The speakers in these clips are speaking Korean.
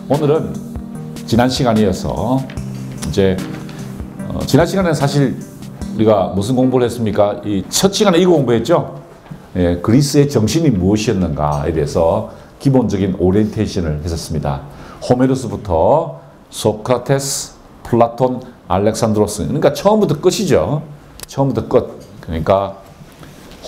오늘은 지난 시간에 이어서 이제 지난 시간에는 사실 우리가 무슨 공부를 했습니까? 이 첫 시간에 이거 공부했죠? 예, 그리스의 정신이 무엇이었는가에 대해서 기본적인 오리엔테이션을 했었습니다. 호메로스부터 소크라테스, 플라톤, 알렉산드로스. 그러니까 처음부터 끝이죠. 처음부터 끝. 그러니까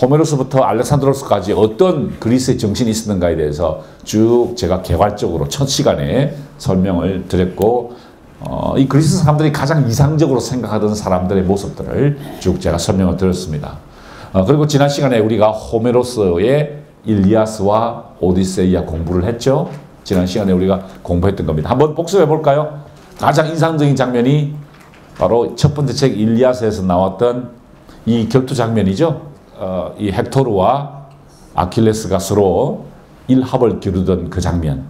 호메로스부터 알렉산드로스까지 어떤 그리스의 정신이 있었는가에 대해서 쭉 제가 개괄적으로 첫 시간에 설명을 드렸고, 이 그리스 사람들이 가장 이상적으로 생각하던 사람들의 모습들을 쭉 제가 설명을 드렸습니다. 그리고 지난 시간에 우리가 호메로스의 일리아스와 오디세이아 공부를 했죠. 지난 시간에 우리가 공부했던 겁니다. 한번 복습해 볼까요? 가장 인상적인 장면이 바로 첫 번째 책 일리아스에서 나왔던 이 격투 장면이죠. 이 헥토르와 아킬레스가 서로 일합을 겨루던 그 장면.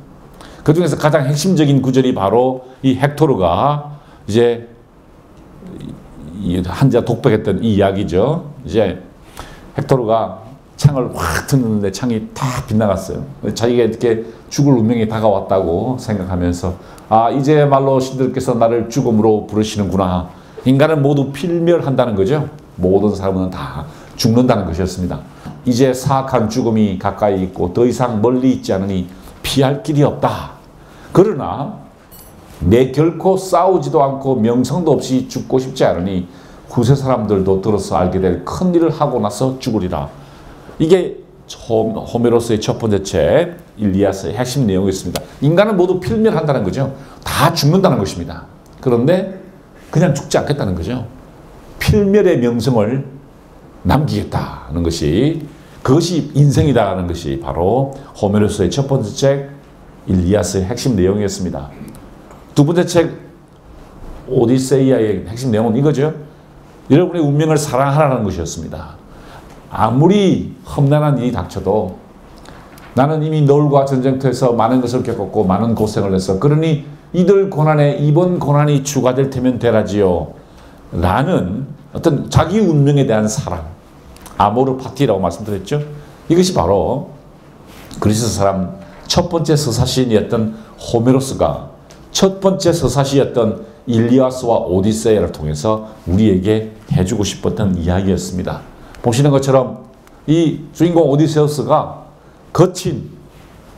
그 중에서 가장 핵심적인 구절이 바로 이 헥토르가 이제 한자 독백했던 이 이야기죠. 이제 헥토르가 창을 확 던졌는데 창이 다 빗나갔어요. 자기가 이렇게 죽을 운명이 다가왔다고 생각하면서 이제말로 신들께서 나를 죽음으로 부르시는구나. 인간은 모두 필멸한다는 거죠. 모든 사람은 다 죽는다는 것이었습니다. 이제 사악한 죽음이 가까이 있고 더 이상 멀리 있지 않으니 피할 길이 없다. 그러나 내 결코 싸우지도 않고 명성도 없이 죽고 싶지 않으니 후세 사람들도 들어서 알게 될 큰 일을 하고 나서 죽으리라. 이게 호메로스의 첫 번째 책 일리아스의 핵심 내용이었습니다. 인간은 모두 필멸한다는 거죠. 다 죽는다는 것입니다. 그런데 그냥 죽지 않겠다는 거죠. 필멸의 명성을 남기겠다는 것이, 그것이 인생이다라는 것이 바로 호메로스의 첫 번째 책 일리아스의 핵심 내용이었습니다. 두 번째 책 오디세이아의 핵심 내용은 이거죠. 여러분의 운명을 사랑하라는 것이었습니다. 아무리 험난한 일이 닥쳐도 나는 이미 노을과 전쟁터에서 많은 것을 겪었고 많은 고생을 했어. 그러니 이들 고난에 이번 고난이 주가 될 테면 되라지요. 라는 어떤 자기 운명에 대한 사랑, 아모르 파티라고 말씀드렸죠. 이것이 바로 그리스 사람 첫 번째 서사시인이었던 호메로스가 첫 번째 서사시였던 일리아스와 오디세이아를 통해서 우리에게 해주고 싶었던 이야기였습니다. 보시는 것처럼 이 주인공 오디세우스가 거친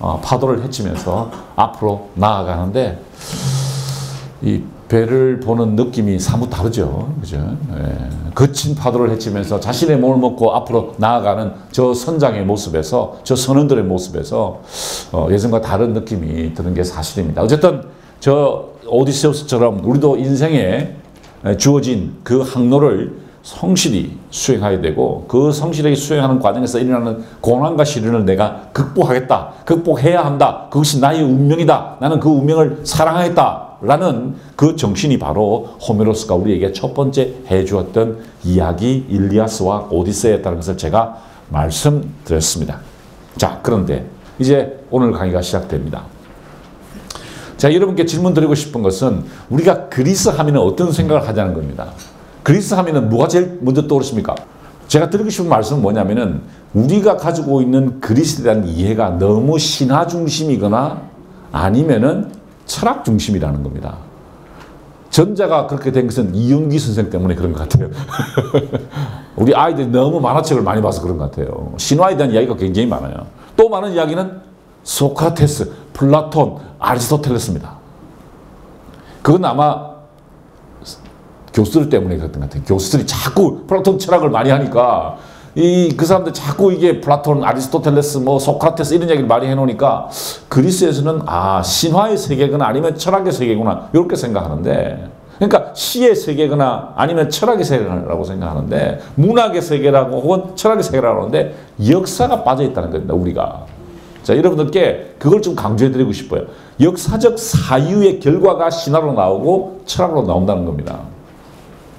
파도를 헤치면서 앞으로 나아가는데 이 배를 보는 느낌이 사뭇 다르죠. 그죠? 예. 거친 파도를 헤치면서 자신의 몸을 먹고 앞으로 나아가는 저 선장의 모습에서, 저 선원들의 모습에서 예전과 다른 느낌이 드는 게 사실입니다. 어쨌든 저 오디세우스처럼 우리도 인생에 주어진 그 항로를 성실히 수행해야 되고, 그 성실하게 수행하는 과정에서 일어나는 고난과 시련을 내가 극복하겠다, 극복해야 한다, 그것이 나의 운명이다, 나는 그 운명을 사랑하겠다 라는 그 정신이 바로 호메로스가 우리에게 첫 번째 해주었던 이야기 일리아스와 오디세이였다는 것을 제가 말씀드렸습니다. 자, 그런데 이제 오늘 강의가 시작됩니다. 자, 여러분께 질문 드리고 싶은 것은 우리가 그리스 하면 어떤 생각을 하자는 겁니다. 그리스 하면은 뭐가 제일 먼저 떠오르십니까? 제가 드리고 싶은 말씀은 뭐냐면은 우리가 가지고 있는 그리스에 대한 이해가 너무 신화 중심이거나 아니면은 철학 중심이라는 겁니다. 전자가 그렇게 된 것은 이영기 선생 때문에 그런 것 같아요. 우리 아이들이 너무 만화책을 많이 봐서 그런 것 같아요. 신화에 대한 이야기가 굉장히 많아요. 또 많은 이야기는 소크라테스, 플라톤, 아리스토텔레스입니다. 그건 아마 교수들 때문에 그랬던 것 같아요. 교수들이 자꾸 플라톤 철학을 많이 하니까 그 사람들 자꾸 이게 플라톤, 아리스토텔레스, 소크라테스 이런 얘기를 많이 해놓으니까 그리스에서는 신화의 세계거나 아니면 철학의 세계구나 이렇게 생각하는데, 그러니까 시의 세계거나 아니면 철학의 세계라고 생각하는데, 문학의 세계라고 혹은 철학의 세계라고 하는데 역사가 빠져있다는 겁니다. 우리가. 자, 여러분들께 그걸 좀 강조해드리고 싶어요. 역사적 사유의 결과가 신화로 나오고 철학으로 나온다는 겁니다.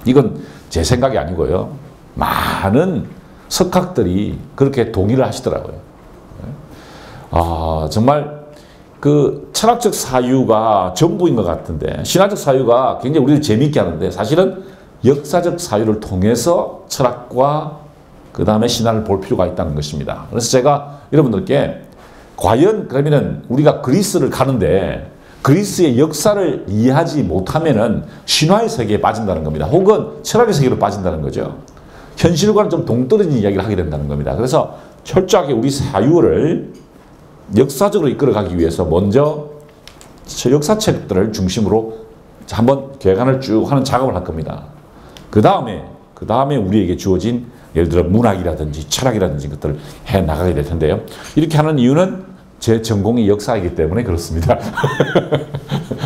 이건 제 생각이 아니고요. 많은 석학들이 그렇게 동의를 하시더라고요. 정말 그 철학적 사유가 전부인 것 같은데, 신화적 사유가 굉장히 우리를 재미있게 하는데 사실은 역사적 사유를 통해서 철학과 그 다음에 신화를 볼 필요가 있다는 것입니다. 그래서 제가 여러분들께 과연 그러면은 우리가 그리스를 가는데 그리스의 역사를 이해하지 못하면은 신화의 세계에 빠진다는 겁니다. 혹은 철학의 세계로 빠진다는 거죠. 현실과는 좀 동떨어진 이야기를 하게 된다는 겁니다. 그래서 철저하게 우리 사유를 역사적으로 이끌어가기 위해서 먼저 역사책들을 중심으로 한번 개관을 쭉 하는 작업을 할 겁니다. 그 다음에 우리에게 주어진 예를 들어 문학이라든지 철학이라든지 것들을 해 나가게 될 텐데요. 이렇게 하는 이유는 제 전공이 역사이기 때문에 그렇습니다.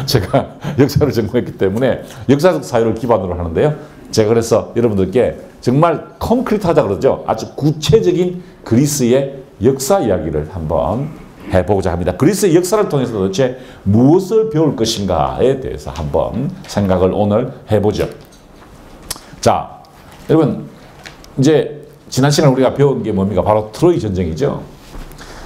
제가 역사를 전공했기 때문에 역사적 사유를 기반으로 하는데요. 제가 그래서 여러분들께 정말 콘크리트하자 그러죠. 아주 구체적인 그리스의 역사 이야기를 한번 해보고자 합니다. 그리스의 역사를 통해서 도대체 무엇을 배울 것인가에 대해서 한번 생각을 오늘 해보죠. 자, 여러분 이제 지난 시간에 우리가 배운 게 뭡니까? 바로 트로이 전쟁이죠.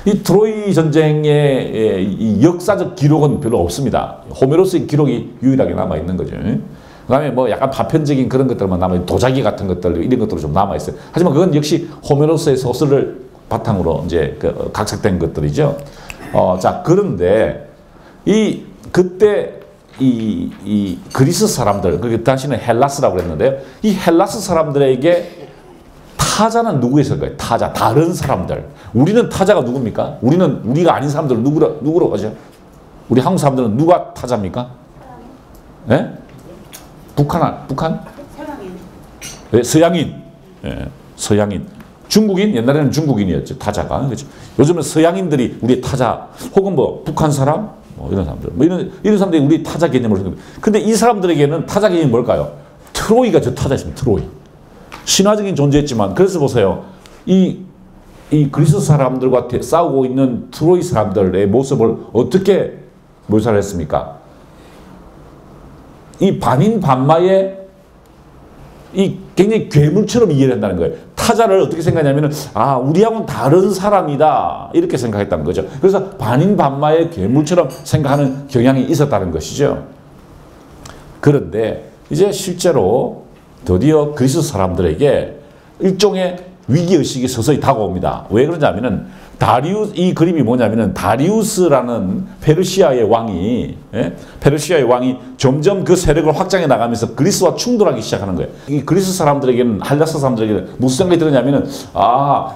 이 트로이 전쟁의 이 역사적 기록은 별로 없습니다. 호메로스의 기록이 유일하게 남아있는 거죠. 그 다음에 뭐 약간 파편적인 그런 것들만 남아있는 도자기 같은 것들, 이런 것들도 좀 남아있어요. 하지만 그건 역시 호메로스의 소설을 바탕으로 이제 각색된 것들이죠. 자, 그런데 그때 이 그리스 사람들, 그 당시는 헬라스라고 그랬는데요. 이 헬라스 사람들에게 타자는 누구 있을까요? 타자, 다른 사람들. 우리는 타자가 누굽니까? 우리가 아닌 사람들은 누구로 하죠? 우리 한국 사람들은 누가 타자입니까? 예? 북한? 서양인. 네, 서양인. 예, 서양인. 중국인? 옛날에는 중국인이었죠. 타자가. 그렇죠? 요즘은 서양인들이 우리의 타자, 혹은 뭐 북한 사람? 뭐 이런 사람들. 뭐 이런 사람들이 우리 타자 개념을 생각합니다. 근데 이 사람들에게는 타자 개념이 뭘까요? 트로이가 저 타자였습니다. 트로이. 신화적인 존재였지만, 그래서 보세요. 이 그리스 사람들과 싸우고 있는 트로이 사람들의 모습을 어떻게 묘사를 했습니까? 이 반인반마의 굉장히 괴물처럼 이해를 한다는 거예요. 타자를 어떻게 생각하냐면은, 우리하고는 다른 사람이다. 이렇게 생각했다는 거죠. 그래서 반인반마의 괴물처럼 생각하는 경향이 있었다는 것이죠. 그런데 이제 실제로 드디어 그리스 사람들에게 일종의 위기의식이 서서히 다가옵니다. 왜 그러냐면은 이 그림이 뭐냐면은 다리우스라는 페르시아의 왕이 점점 그 세력을 확장해 나가면서 그리스와 충돌하기 시작하는 거예요. 이 그리스 사람들에게는, 헬라스 사람들에게는 무슨 생각이 들었냐면은,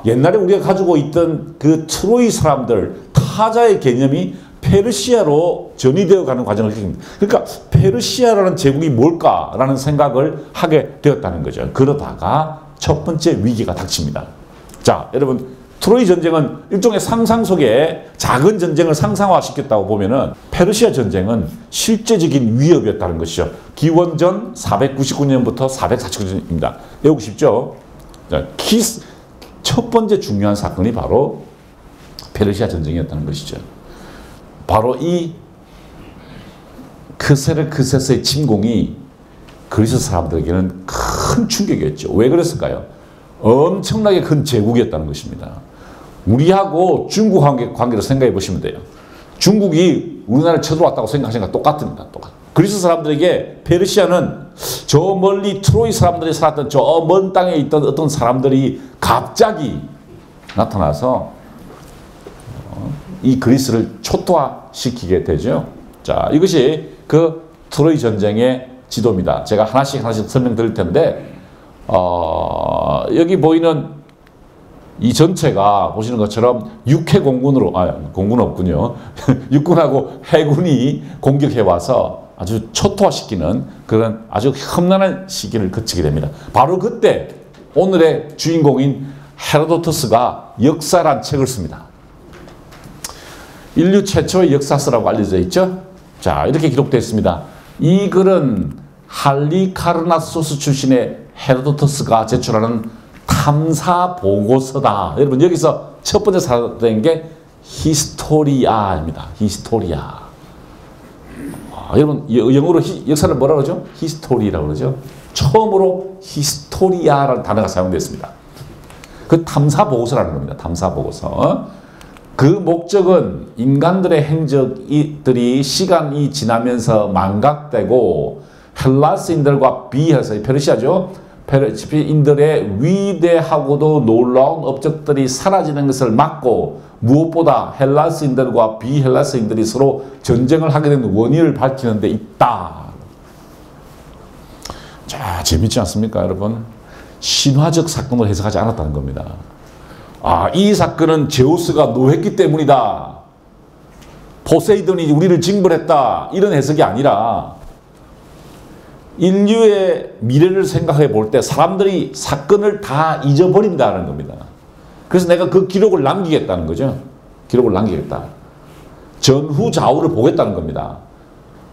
옛날에 우리가 가지고 있던 그 트로이 사람들, 타자의 개념이 페르시아로 전이되어 가는 과정을 겪습니다. 그러니까 페르시아라는 제국이 뭘까라는 생각을 하게 되었다는 거죠. 그러다가 첫 번째 위기가 닥칩니다. 자, 여러분, 트로이 전쟁은 일종의 상상 속에 작은 전쟁을 상상화시켰다고 보면은 페르시아 전쟁은 실제적인 위협이었다는 것이죠. 기원전 499년부터 449년입니다. 외우고 싶죠? 자, 첫 번째 중요한 사건이 바로 페르시아 전쟁이었다는 것이죠. 바로 이 크세르크세스의 침공이 그리스 사람들에게는 큰 충격이었죠. 왜 그랬을까요? 엄청나게 큰 제국이었다는 것입니다. 우리하고 중국 관계를 생각해 보시면 돼요. 중국이 우리나라를 쳐들어왔다고 생각하시는 거 똑같습니다. 그리스 사람들에게 페르시아는 저 멀리 트로이 사람들이 살았던 저 먼 땅에 있던 어떤 사람들이 갑자기 나타나서 이 그리스를 초토화시키게 되죠. 자, 이것이 그 트로이 전쟁의 지도입니다. 제가 하나씩 설명드릴 텐데, 여기 보이는 이 전체가 보시는 것처럼 육해 공군으로, 공군은 없군요. 육군하고 해군이 공격해와서 아주 초토화시키는 그런 아주 험난한 시기를 거치게 됩니다. 바로 그때 오늘의 주인공인 헤로도토스가 역사란 책을 씁니다. 인류 최초의 역사서라고 알려져 있죠. 자, 이렇게 기록되어 있습니다. 이 글은 할리카르나소스 출신의 헤로도토스가 제출하는 탐사 보고서다. 여러분, 여기서 첫 번째 사된 게 히스토리아입니다. 히스토리아. 여러분, 영어로 역사를 뭐라 그러죠? 히스토리라고 그러죠. 처음으로 히스토리아라는 단어가 사용됐습니다. 그 탐사 보고서라는 겁니다. 탐사 보고서. 그 목적은 인간들의 행적들이 시간이 지나면서 망각되고 헬라스인들과 비해서 페르시아죠. 페르시아인들의 위대하고도 놀라운 업적들이 사라지는 것을 막고 무엇보다 헬라스인들과 비헬라스인들이 서로 전쟁을 하게 된 원인을 밝히는 데 있다. 자, 재밌지 않습니까, 여러분? 신화적 사건을 해석하지 않았다는 겁니다. 아, 이 사건은 제우스가 노했기 때문이다. 포세이돈이 우리를 징벌했다. 이런 해석이 아니라 인류의 미래를 생각해 볼 때 사람들이 사건을 다 잊어버린다는 겁니다. 그래서 내가 그 기록을 남기겠다는 거죠. 기록을 남기겠다. 전후 좌우를 보겠다는 겁니다.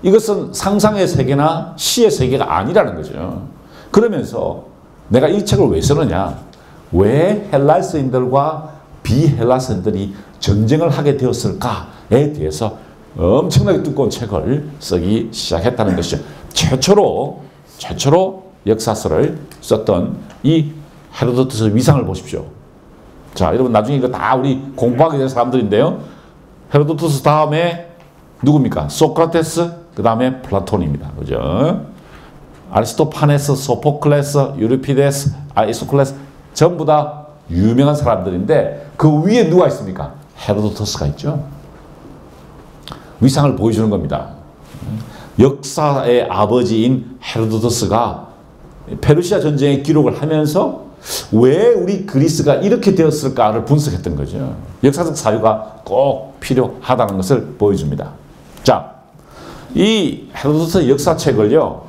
이것은 상상의 세계나 시의 세계가 아니라는 거죠. 그러면서 내가 이 책을 왜 쓰느냐? 왜 헬라스인들과 비헬라스인들이 전쟁을 하게 되었을까에 대해서 엄청나게 두꺼운 책을 쓰기 시작했다는 것이죠. 최초로 역사서를 썼던 이 헤로도투스 위상을 보십시오. 자, 여러분 나중에 이거 다 우리 공부하게 된 사람들인데요. 헤로도투스 다음에 누굽니까? 소크라테스, 그 다음에 플라톤입니다. 그죠? 아리스토파네스, 소포클레스, 유리피데스, 아이소클레스 전부 다 유명한 사람들인데 그 위에 누가 있습니까? 헤로도투스가 있죠. 위상을 보여주는 겁니다. 역사의 아버지인 헤로도투스가 페르시아 전쟁의 기록을 하면서 왜 우리 그리스가 이렇게 되었을까를 분석했던 거죠. 역사적 사유가 꼭 필요하다는 것을 보여줍니다. 자, 이 헤로도투스 역사책을요,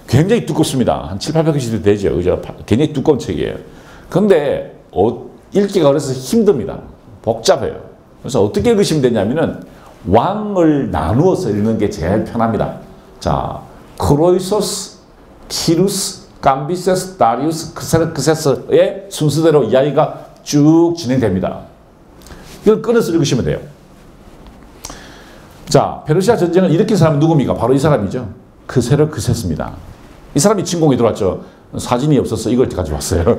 굉장히 두껍습니다. 한 7, 800개 되죠. 그죠? 굉장히 두꺼운 책이에요. 근데 읽기가 어려서 힘듭니다. 복잡해요. 그래서 어떻게 읽으시면 되냐면은 왕을 나누어서 읽는 게 제일 편합니다. 자, 크로이소스, 키루스, 감비세스, 다리우스, 크세스의 순서대로 이야기가 쭉 진행됩니다. 이걸 끊어서 읽으시면 돼요. 자, 페르시아 전쟁을 일으킨 사람은 누굽니까? 바로 이 사람이죠. 크세스입니다. 이 사람이 침공에 들어왔죠. 사진이 없어서 이걸 가져왔어요.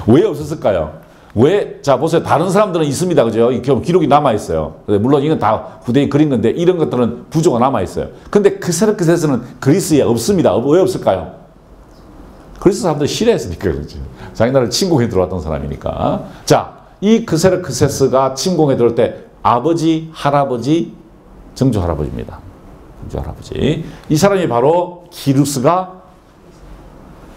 왜 없었을까요? 왜? 자, 보세요. 다른 사람들은 있습니다. 그죠? 기록이 남아있어요. 물론 이건 다 후대에 그린 건데 이런 것들은 부조가 남아있어요. 근데 크세스는 그리스에 없습니다. 왜 없을까요? 그리스 사람들이 싫어했으니까 그렇죠. 자기나라를 침공해 들어왔던 사람이니까. 자, 이 크세스가 침공해 들어올 때 아버지, 할아버지, 정조 할아버지입니다. 정조 할아버지. 이 사람이 바로 키루스가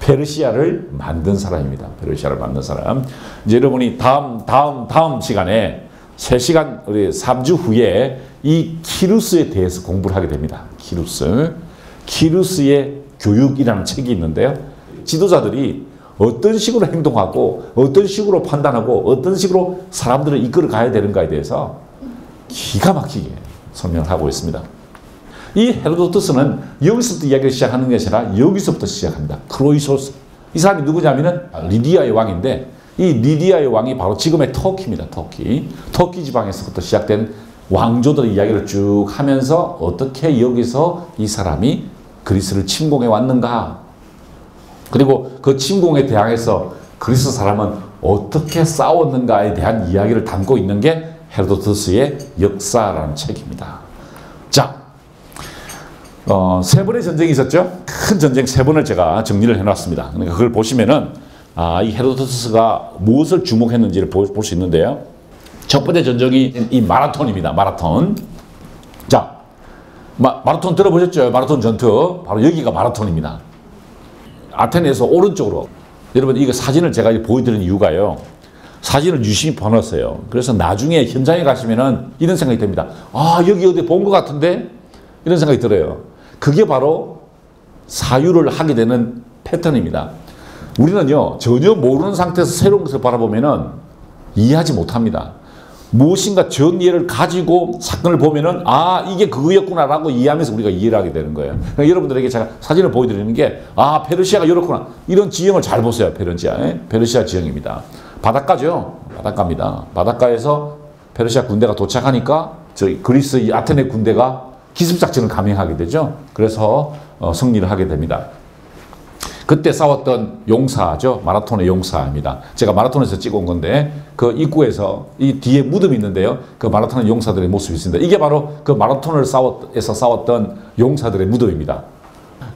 페르시아를 만든 사람입니다. 페르시아를 만든 사람. 이제 여러분이 다음 시간에 3시간, 우리 3주 후에 이 키루스에 대해서 공부를 하게 됩니다. 키루스의 교육이라는 책이 있는데요. 지도자들이 어떤 식으로 행동하고, 어떤 식으로 판단하고, 어떤 식으로 사람들을 이끌어 가야 되는가에 대해서 기가 막히게 설명을 하고 있습니다. 이 헤로도투스는 여기서부터 이야기를 시작하는 것이 아니라 여기서부터 시작합니다. 크로이소스. 이 사람이 누구냐면은 리디아의 왕인데 이 리디아의 왕이 바로 지금의 터키입니다. 터키 지방에서부터 시작된 왕조들의 이야기를 쭉 하면서 어떻게 여기서 이 사람이 그리스를 침공해 왔는가, 그리고 그 침공에 대항해서 그리스 사람은 어떻게 싸웠는가에 대한 이야기를 담고 있는 게 헤로도투스의 역사라는 책입니다. 자, 3번의 전쟁이 있었죠. 큰 전쟁 3번을 제가 정리를 해놨습니다. 그러니까 그걸 보시면은 이 헤로도투스가 무엇을 주목했는지를 볼 수 있는데요. 첫 번째 전쟁이 이 마라톤입니다. 마라톤. 자, 마라톤 들어보셨죠? 마라톤 전투. 바로 여기가 마라톤입니다. 아테네에서 오른쪽으로. 여러분, 이거 사진을 제가 보여드리는 이유가요. 사진을 유심히 봐놨어요. 그래서 나중에 현장에 가시면은 이런 생각이 듭니다. 아, 여기 어디 본 것 같은데? 이런 생각이 들어요. 그게 바로 사유를 하게 되는 패턴입니다. 우리는요, 전혀 모르는 상태에서 새로운 것을 바라보면은 이해하지 못합니다. 무엇인가 전이해를 가지고 사건을 보면은 이게 그거였구나라고 이해하면서 우리가 이해를 하게 되는 거예요. 그러니까 여러분들에게 제가 사진을 보여드리는 게 페르시아가 이렇구나. 이런 지형을 잘 보세요. 페르시아 지형입니다. 바닷가죠. 바닷가입니다. 바닷가에서 페르시아 군대가 도착하니까 저희 그리스 이 아테네 군대가 기습작전을 감행하게 되죠. 그래서 승리를 하게 됩니다. 그때 싸웠던 용사죠. 마라톤의 용사입니다. 제가 마라톤에서 찍어온 건데 그 입구에서 이 뒤에 무덤이 있는데요. 그 마라톤의 용사들의 모습이 있습니다. 이게 바로 그 마라톤에서 싸웠던 용사들의 무덤입니다.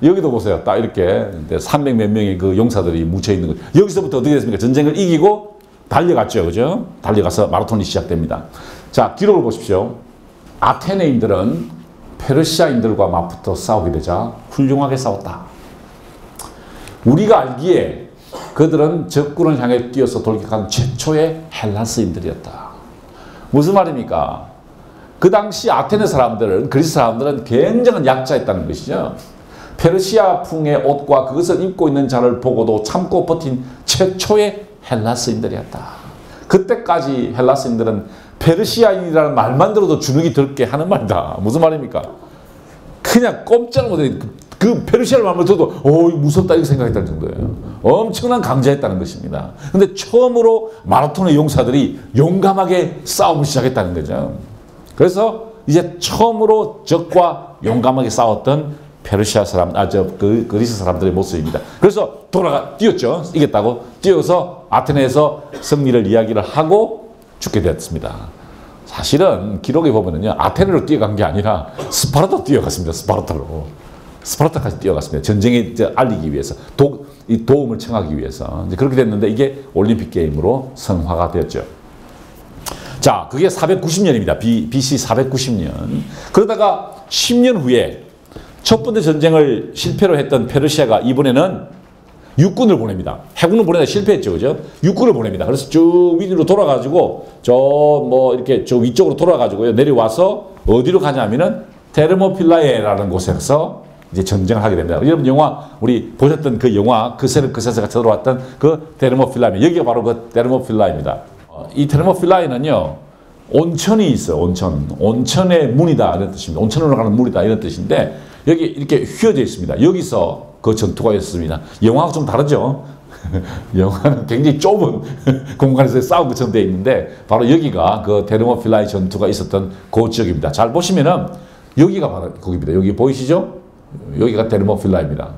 여기도 보세요. 딱 이렇게 300 몇 명의 그 용사들이 묻혀 있는 거. 여기서부터 어떻게 됐습니까? 전쟁을 이기고 달려갔죠. 그죠? 달려가서 마라톤이 시작됩니다. 자, 기록을 보십시오. 아테네인들은 페르시아인들과 맞붙어 싸우게 되자 훌륭하게 싸웠다. 우리가 알기에 그들은 적군을 향해 뛰어서 돌격한 최초의 헬라스인들이었다. 무슨 말입니까? 그 당시 아테네 사람들은, 그리스 사람들은 굉장한 약자였다는 것이죠. 페르시아풍의 옷과 그것을 입고 있는 자를 보고도 참고 버틴 최초의 헬라스인들이었다. 그때까지 헬라스인들은 페르시아인이라는 말만 들어도 주눅이 들게 하는 말이다. 무슨 말입니까? 그냥 꼼짝을 못해. 그 페르시아를 말만 들어도 무섭다 이렇게 생각했다는 정도예요. 엄청난 강자였다는 것입니다. 근데 처음으로 마라톤의 용사들이 용감하게 싸움을 시작했다는 거죠. 그래서 이제 처음으로 적과 용감하게 싸웠던 페르시아 사람, 그리스 사람들의 모습입니다. 그래서 뛰었죠. 이겼다고. 뛰어서 아테네에서 승리를 이야기를 하고 죽게 되었습니다. 사실은 기록에 보면은요, 아테네로 뛰어간 게 아니라 스파르타 뛰어갔습니다. 스파르타까지 뛰어갔습니다. 전쟁에 알리기 위해서, 도움을 청하기 위해서. 이제 그렇게 됐는데 이게 올림픽 게임으로 성화가 되었죠. 자, 그게 490년입니다. BC 490년. 그러다가 10년 후에 첫 번째 전쟁을 실패로 했던 페르시아가 이번에는 육군을 보냅니다. 해군을 보내다 실패했죠. 그죠? 육군을 보냅니다. 그래서 쭉 위로 돌아가지고 이렇게 저 위쪽으로 돌아가지고요. 내려와서 어디로 가냐면은 테르모필라에라는 곳에서 이제 전쟁을 하게 됩니다. 여러분 우리 보셨던 그 영화 그세스가 쳐들어왔던 그 테르모필라입니다. 여기가 바로 그 테르모필라입니다. 이 테르모필라에는요, 온천이 있어요. 온천의 문이다 이런 뜻입니다. 온천으로 가는 문이다 이런 뜻인데 여기 이렇게 휘어져 있습니다. 여기서 그 전투가 있었습니다. 영화하고 좀 다르죠. 영화는 굉장히 좁은 공간에서 싸운 것처럼 되어 있는데 바로 여기가 그 테르모필라의 전투가 있었던 그 지역입니다. 잘 보시면은 여기가 바로 거기입니다. 여기 보이시죠? 여기가 테르모필라입니다.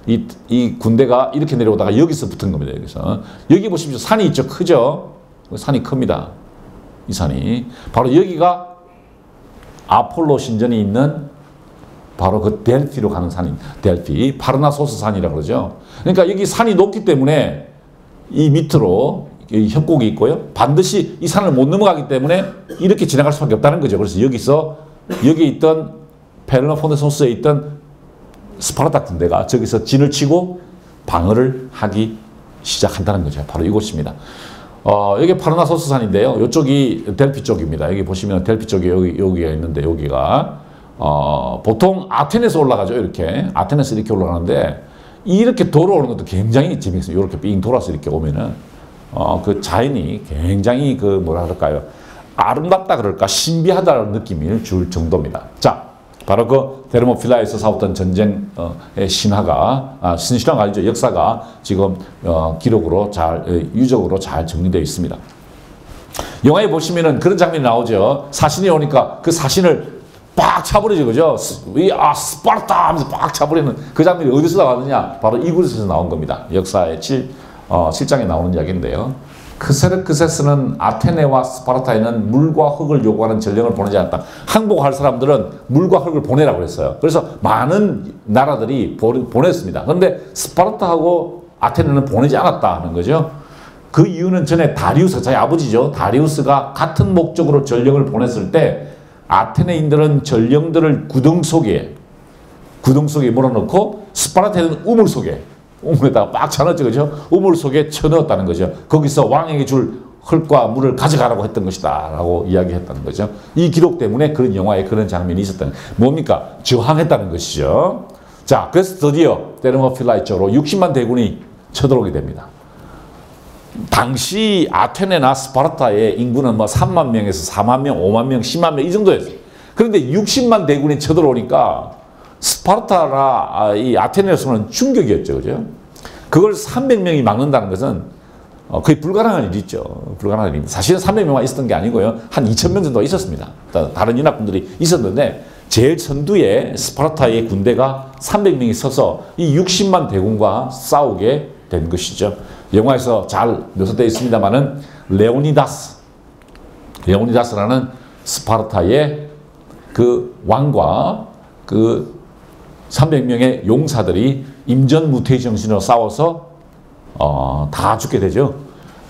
이 군대가 이렇게 내려오다가 여기서 붙은 겁니다. 여기서. 여기 보십시오. 산이 있죠. 크죠? 산이 큽니다. 이 산이. 바로 여기가 아폴로 신전이 있는 바로 그 델피로 가는 산인 델피, 파르나소스 산이라고 그러죠. 그러니까 여기 산이 높기 때문에 이 밑으로 협곡이 있고요. 반드시 이 산을 못 넘어가기 때문에 이렇게 지나갈 수밖에 없다는 거죠. 그래서 여기 있던 펠로폰네소스에 있던 스파르타 군대가 저기서 진을 치고 방어를 하기 시작한다는 거죠. 바로 이곳입니다. 여기 파르나소스 산인데요. 이쪽이 델피 쪽입니다. 여기 보시면 델피 쪽에 여기가 있는데 여기가 보통 아테네에서 올라가죠. 아테네에서 이렇게 올라가는데 이렇게 돌아오는 것도 굉장히 재미있어요. 이렇게 삥 돌아서 이렇게 오면은 그 자연이 굉장히 뭐라 그럴까요? 아름답다 그럴까? 신비하다는 느낌을 줄 정도입니다. 자, 바로 그 테르모필라에서 싸웠던 전쟁의 신화가 아니죠. 역사가 지금 기록으로 유적으로 잘 정리되어 있습니다. 영화에 보시면은 그런 장면이 나오죠. 사신이 오니까 그 사신을 빡 차버리죠. 그죠? 스파르타 하면서 빡 차버리는 그 장면이 어디서 나왔느냐? 바로 이곳에서 나온 겁니다. 역사의 7장에 나오는 이야기인데요. 크세스는 아테네와 스파르타에는 물과 흙을 요구하는 전령을 보내지 않았다. 항복할 사람들은 물과 흙을 보내라고 했어요. 그래서 많은 나라들이 보냈습니다. 그런데 스파르타하고 아테네는 보내지 않았다는 거죠. 그 이유는 전에 다리우스, 자기 아버지죠. 다리우스가 같은 목적으로 전령을 보냈을 때 아테네인들은 전령들을 구덩 속에 몰아넣고 스파르타인은 우물에다가 빡 쳐넣었죠. 그죠? 우물 속에 쳐넣었다는 거죠. 거기서 왕에게 줄 흙과 물을 가져가라고 했던 것이다 라고 이야기했다는 거죠. 이 기록 때문에 그런 영화에 그런 장면이 있었던, 뭡니까? 저항했다는 것이죠. 자, 그래서 드디어 테르모필라에 쪽으로 60만 대군이 쳐들어오게 됩니다. 당시 아테네나 스파르타의 인구는 3만 명에서 4만 명, 5만 명, 10만 명 이 정도였어요. 그런데 60만 대군이 쳐들어오니까 스파르타나 이 아테네로서는 충격이었죠. 그죠? 그걸 300명이 막는다는 것은 거의 불가능한 일이죠. 불가능한 일입니다. 사실은 300명만 있었던 게 아니고요. 한 2,000명 정도 있었습니다. 다른 연합군들이 있었는데 제일 선두에 스파르타의 군대가 300명이 서서 이 60만 대군과 싸우게 된 것이죠. 영화에서 잘 묘사되어 있습니다만은 레오니다스라는 스파르타의 그 왕과 그 300명의 용사들이 임전무태의 정신으로 싸워서 다 죽게 되죠.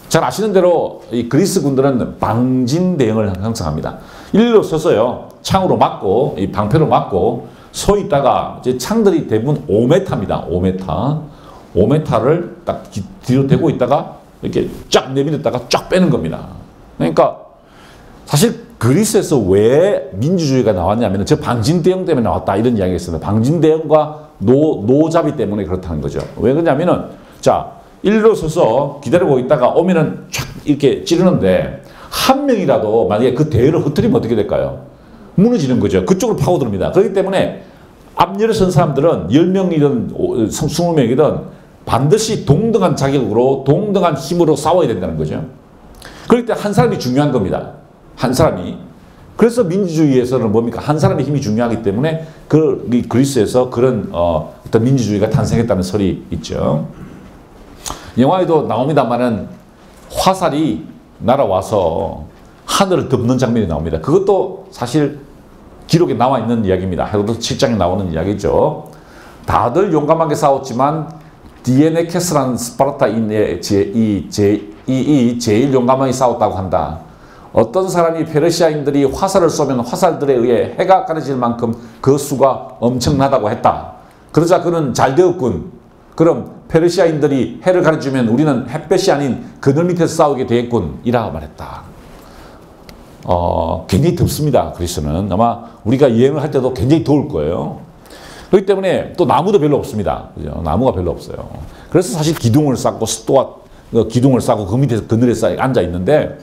잘 아시는 대로 이 그리스 군들은 방진 대응을 형성합니다. 일로 서서요, 창으로 막고, 이 방패로 막고, 서 있다가, 이제 창들이 대부분 5m입니다. 5m. 5m를 딱 뒤로 대고 있다가, 이렇게 쫙 내밀었다가 쫙 빼는 겁니다. 그러니까, 사실 그리스에서 왜 민주주의가 나왔냐면, 저 방진 대응 때문에 나왔다. 이런 이야기가 있습니다. 방진 대응과 노잡이 때문에 그렇다는 거죠. 왜 그러냐면은, 자, 일로 서서 기다리고 있다가 오면은 쫙 이렇게 찌르는데 한 명이라도 만약에 그 대열을 흐트리면 어떻게 될까요? 무너지는 거죠. 그쪽으로 파고듭니다. 그렇기 때문에 앞열에 선 사람들은 10명이든 20명이든 반드시 동등한 자격으로 동등한 힘으로 싸워야 된다는 거죠. 그럴 때 한 사람이 중요한 겁니다. 한 사람이. 그래서 민주주의에서는 뭡니까? 한 사람의 힘이 중요하기 때문에 그리스에서 그런 어떤 민주주의가 탄생했다는 설이 있죠. 영화에도 나옵니다만은 화살이 날아와서 하늘을 덮는 장면이 나옵니다. 그것도 사실 기록에 나와 있는 이야기입니다. 헤로도트 7장에 나오는 이야기죠. 다들 용감하게 싸웠지만 디에네케스라는 스파르타인의 제일 용감하게 싸웠다고 한다. 어떤 사람이 페르시아인들이 화살을 쏘면 화살들에 의해 해가 가려질 만큼 그 수가 엄청나다고 했다. 그러자 그는 잘 되었군. 그럼 페르시아인들이 해를 가려주면 우리는 햇볕이 아닌 그늘 밑에서 싸우게 되겠군. 이라고 말했다. 굉장히 덥습니다. 그리스는. 아마 우리가 여행을 할 때도 굉장히 더울 거예요. 그렇기 때문에 또 나무도 별로 없습니다. 그죠? 나무가 별로 없어요. 그래서 사실 기둥을 쌓고 습도와 기둥을 쌓고 그 밑에서 그늘에 앉아 있는데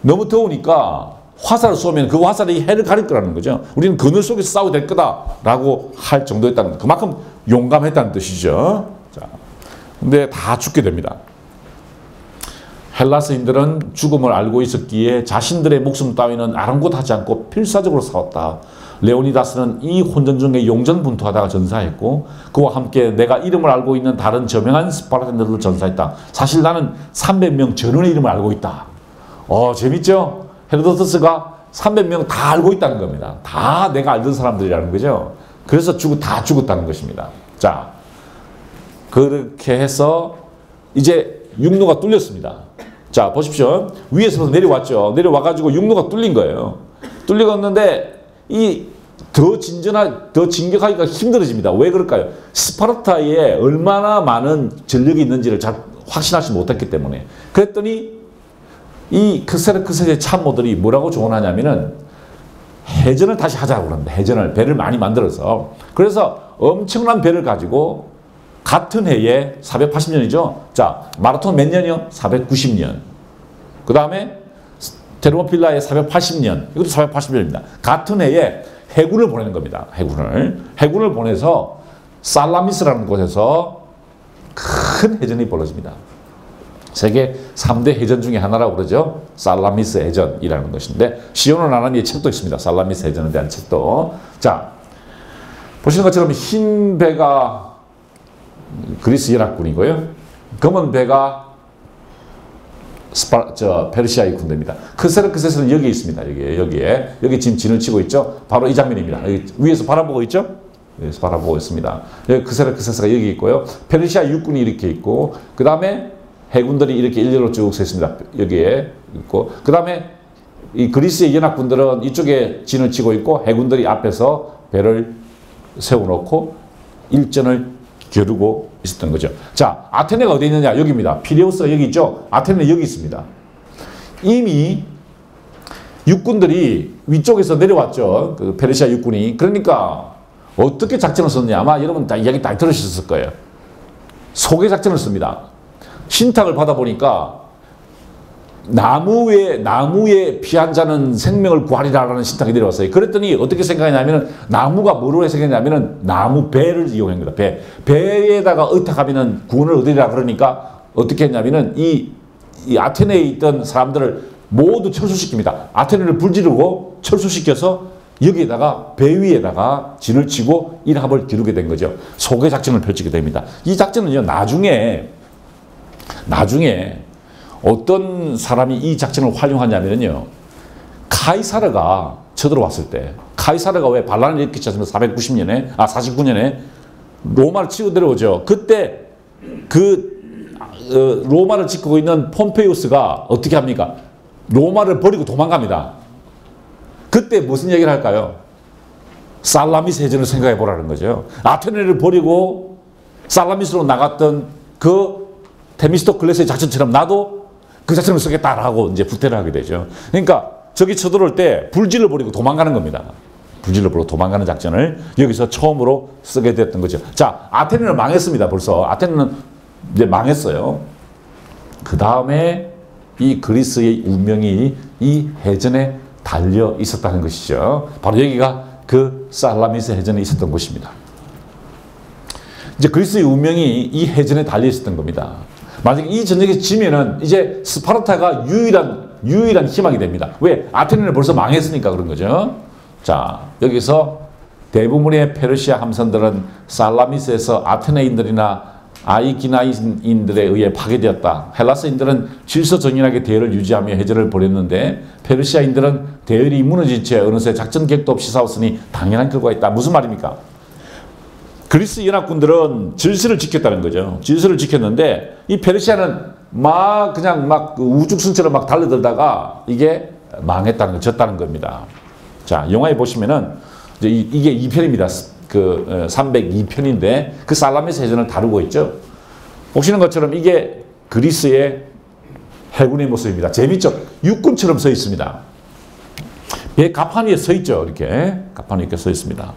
너무 더우니까 화살을 쏘면 그 화살이 해를 가릴 거라는 거죠. 우리는 그늘 속에서 싸워야 될 거다라고 할 정도였다는 거. 그만큼 용감했다는 뜻이죠. 자, 근데 다 죽게 됩니다. 헬라스인들은 죽음을 알고 있었기에 자신들의 목숨 따위는 아랑곳하지 않고 필사적으로 싸웠다. 레오니다스는 이 혼전 중에 용전분투하다가 전사했고 그와 함께 내가 이름을 알고 있는 다른 저명한 스파르탄들도 전사했다. 사실 나는 300명 전원의 이름을 알고 있다. 재밌죠? 헤로도토스가 300명 다 알고 있다는 겁니다. 다 내가 알던 사람들이라는 거죠. 그래서 다 죽었다는 것입니다. 자, 그렇게 해서 이제 육로가 뚫렸습니다. 자, 보십시오. 위에서부터 내려왔죠. 내려와가지고 육로가 뚫린 거예요. 뚫리었는데 더 진격하기가 힘들어집니다. 왜 그럴까요? 스파르타에 얼마나 많은 전력이 있는지를 잘 확신하지 못했기 때문에. 그랬더니 이 크세르크세의 참모들이 뭐라고 조언하냐면은 해전을 다시 하자고 그럽니다. 해전을, 배를 많이 만들어서. 그래서 엄청난 배를 가지고 같은 해에 480년이죠. 자, 마라톤 몇 년이요? 490년. 그 다음에 테르모필라에 480년. 이것도 480년입니다. 같은 해에 해군을 보내는 겁니다. 해군을 보내서 살라미스라는 곳에서 큰 해전이 벌어집니다. 세계 3대 해전 중에 하나라고 그러죠. 살라미스 해전이라는 것인데 시온을 나는 이 책도 있습니다. 살라미스 해전에 대한 책도. 자, 보시는 것처럼 흰 배가 그리스 연합군이고요. 검은 배가 페르시아의 군대입니다. 크세르크세스는 여기에 있습니다. 여기 지금 진을 치고 있죠. 바로 이 장면입니다. 여기 위에서 바라보고 있죠. 위에서 바라보고 있습니다. 여기 크세르크세스가 여기 있고요. 페르시아 육군이 이렇게 있고, 그 다음에 해군들이 이렇게 일렬로 쭉 서 있습니다. 여기에 있고, 그 다음에 이 그리스의 연합군들은 이쪽에 진을 치고 있고, 해군들이 앞에서 배를 세워놓고 일전을 겨루고 있었던 거죠. 자, 아테네가 어디 있느냐? 여기입니다. 피레우스가 여기 있죠? 아테네는 여기 있습니다. 이미 육군들이 위쪽에서 내려왔죠. 그 페르시아 육군이. 그러니까 어떻게 작전을 썼냐? 아마 여러분 다 이야기 다 들으셨을 거예요. 소개 작전을 씁니다. 신탁을 받아보니까 나무에 피한 자는 생명을 구하리라라는 신탁이 내려왔어요. 그랬더니 어떻게 생각했냐면 나무가 뭐로 해석했냐면 나무 배를 이용한 거다. 배에다가 의탁하면 구원을 얻으리라 그러니까 어떻게 했냐면 이 아테네에 있던 사람들을 모두 철수시킵니다. 아테네를 불지르고 철수시켜서 여기에다가 배 위에다가 진을 치고 일합을 기르게 된 거죠. 소개 작전을 펼치게 됩니다. 이 작전은요, 나중에 어떤 사람이 이 작전을 활용하냐면요, 카이사르가 쳐들어왔을 때, 카이사르가 왜 반란을 일으켰지 않습니까? 49년에 로마를 치고 들어오죠. 그때 그 로마를 지키고 있는 폼페이우스가 어떻게 합니까? 로마를 버리고 도망갑니다. 그때 무슨 얘기를 할까요? 살라미스 해전을 생각해 보라는 거죠. 아테네를 버리고 살라미스로 나갔던 그 테미스토클레스의 작전처럼 나도 그 작전을 쓰겠다라고 이제 후퇴를 하게 되죠. 그러니까 적이 쳐들어올 때 불질을 버리고 도망가는 겁니다. 불질을 버리고 도망가는 작전을 여기서 처음으로 쓰게 됐던 거죠. 자, 아테네는 망했습니다. 벌써 아테네는 이제 망했어요. 그 다음에 이 그리스의 운명이 이 해전에 달려 있었다는 것이죠. 바로 여기가 그 살라미스 해전에 있었던 곳입니다. 이제 그리스의 운명이 이 해전에 달려 있었던 겁니다. 만약에 이 전쟁에서 지면은 이제 스파르타가 유일한 희망이 됩니다. 왜? 아테네는 벌써 망했으니까 그런 거죠. 자, 여기서 대부분의 페르시아 함선들은 살라미스에서 아테네인들이나 아이기나인들에 의해 파괴되었다. 헬라스인들은 질서정연하게 대열을 유지하며 해전을 벌였는데 페르시아인들은 대열이 무너진 채 어느새 작전 계획도 없이 싸웠으니 당연한 결과가 있다. 무슨 말입니까? 그리스 연합군들은 질서를 지켰다는 거죠. 질서를 지켰는데 이 페르시아는 그냥 우죽순처럼 막 달려들다가 이게 망했다는 거, 졌다는 겁니다. 자, 영화에 보시면은 이게 2편입니다. 그 302편인데 그 살라미스 해전을 다루고 있죠. 보시는 것처럼 이게 그리스의 해군의 모습입니다. 재밌죠? 육군처럼 서 있습니다. 배 갑판 위에 서 있죠. 이렇게 갑판 위에 이렇게 서 있습니다.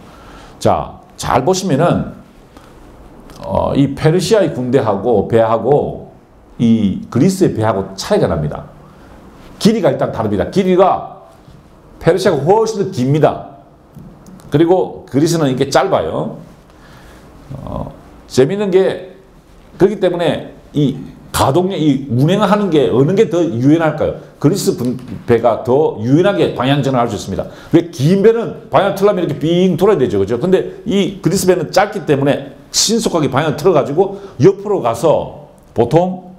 자, 잘 보시면은 이 페르시아의 군대하고 배하고 이 그리스의 배하고 차이가 납니다. 길이가 일단 다릅니다. 길이가 페르시아가 훨씬 더 깁니다. 그리고 그리스는 이게 짧아요. 재밌는 게 그렇기 때문에 이 운행하는 게 어느 게 더 유연할까요? 그리스 배가 더 유연하게 방향전환을 할 수 있습니다. 왜? 긴 배는 방향 틀려면 이렇게 빙 돌아야 되죠. 그죠? 근데 이 그리스 배는 짧기 때문에 신속하게 방향을 틀어가지고 옆으로 가서 보통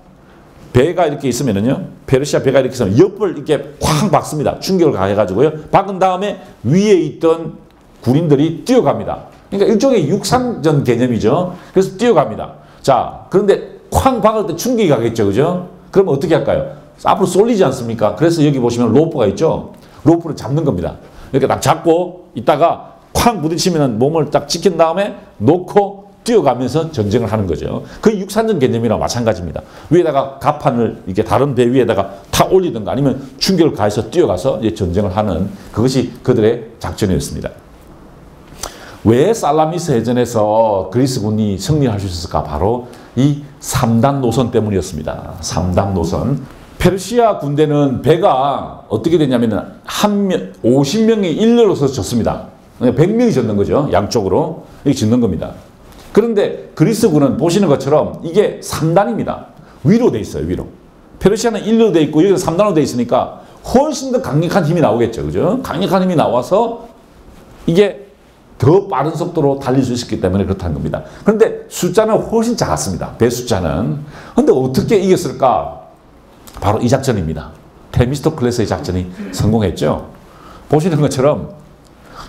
배가 이렇게 있으면은요, 페르시아 배가 이렇게 있으면 옆을 이렇게 쾅 박습니다. 충격을 가해가지고요. 박은 다음에 위에 있던 군인들이 뛰어갑니다. 그러니까 일종의 육상전 개념이죠. 그래서 뛰어갑니다. 자, 그런데 쾅 박을 때 충격이 가겠죠. 그죠? 그러면 어떻게 할까요? 앞으로 쏠리지 않습니까? 그래서 여기 보시면 로프가 있죠. 로프를 잡는 겁니다. 이렇게 딱 잡고 있다가 쾅 부딪히면 몸을 딱 지킨 다음에 놓고 뛰어가면서 전쟁을 하는 거죠. 그 육상전 개념이랑 마찬가지입니다. 위에다가 갑판을 이렇게 다른 배 위에다가 탁 올리든가 아니면 충격을 가해서 뛰어가서 이제 전쟁을 하는 그것이 그들의 작전이었습니다. 왜 살라미스 해전에서 그리스군이 승리할 수 있었을까? 바로 이 3단 노선 때문이었습니다. 3단 노선. 페르시아 군대는 배가 어떻게 되냐면 50명이 일렬로 서서 졌습니다. 100명이 졌는 거죠. 양쪽으로. 이렇게 짓는 겁니다. 그런데 그리스군은 보시는 것처럼 이게 3단입니다. 위로 돼 있어요. 위로. 페르시아는 일렬로 돼 있고 여기는 3단으로 돼 있으니까 훨씬 더 강력한 힘이 나오겠죠. 그죠? 강력한 힘이 나와서 이게 더 빠른 속도로 달릴 수 있었기 때문에 그렇다는 겁니다. 그런데 숫자는 훨씬 작았습니다. 배 숫자는. 그런데 어떻게 이겼을까? 바로 이 작전입니다. 테미스토클레스의 작전이 성공했죠. 보시는 것처럼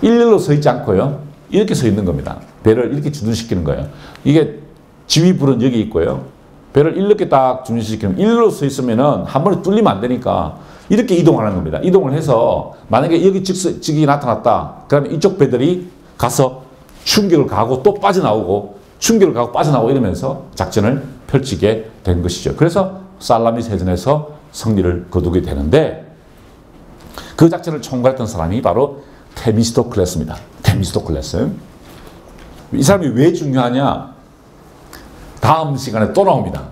일렬로 서 있지 않고요. 이렇게 서 있는 겁니다. 배를 이렇게 주둔시키는 거예요. 이게 지휘불은 여기 있고요. 배를 이렇게 딱 주둔시키면 일렬로 서 있으면은 한 번에 뚫리면 안 되니까 이렇게 이동하는 겁니다. 이동을 해서 만약에 여기 적이 나타났다. 그러면 이쪽 배들이 가서 충격을 가하고 또 빠져나오고 충격을 가하고 빠져나오고 이러면서 작전을 펼치게 된 것이죠. 그래서 살라미스 해전에서 승리를 거두게 되는데 그 작전을 총괄했던 사람이 바로 테미스토클레스입니다. 테미스토클레스. 이 사람이 왜 중요하냐? 다음 시간에 또 나옵니다.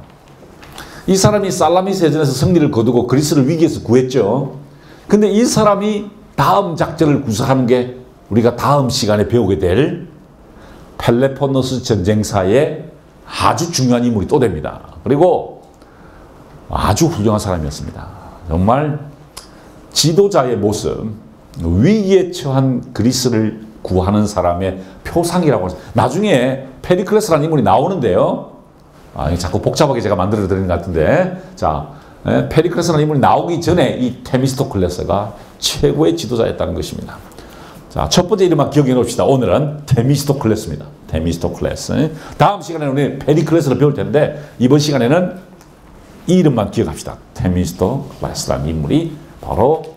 이 사람이 살라미스 해전에서 승리를 거두고 그리스를 위기에서 구했죠. 근데 이 사람이 다음 작전을 구사하는 게 우리가 다음 시간에 배우게 될 펠레폰네소스 전쟁사의 아주 중요한 인물이 또 됩니다. 그리고 아주 훌륭한 사람이었습니다. 정말 지도자의 모습, 위기에 처한 그리스를 구하는 사람의 표상이라고 해서 나중에 페리클레스라는 인물이 나오는데요. 자꾸 복잡하게 제가 만들어 드리는 것 같은데, 자, 페리클레스라는 인물이 나오기 전에 이 테미스토클레스가 최고의 지도자였다는 것입니다. 자, 첫 번째 이름만 기억해 놓읍시다. 오늘은 테미스토클레스입니다. 테미스토클레스. 다음 시간에는 우리 페리클레스를 배울 텐데 이번 시간에는 이 이름만 기억합시다. 테미스토 클레스라는 인물이 바로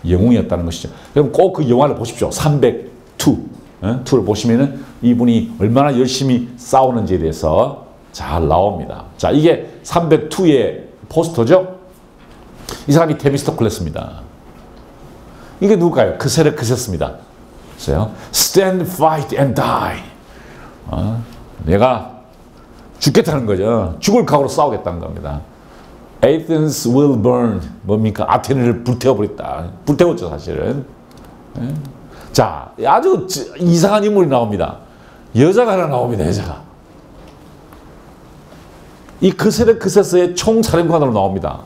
영웅이었다는 것이죠. 여러분 꼭 그 영화를 보십시오. 302. 2를 보시면은 이분이 얼마나 열심히 싸우는지에 대해서 잘 나옵니다. 자, 이게 302의 포스터죠. 이 사람이 테미스토클레스입니다. 이게 누굴까요? 크세르 크세스입니다. 보세요. Stand, fight and die. 내가 죽겠다는 거죠. 죽을 각오로 싸우겠다는 겁니다. Athens will burn. 뭡니까? 아테네를 불태워버렸다. 불태웠죠, 사실은. 자, 아주 이상한 인물이 나옵니다. 여자가 하나 나옵니다, 여자가. 이 크세르 크세스의 총사령관으로 나옵니다.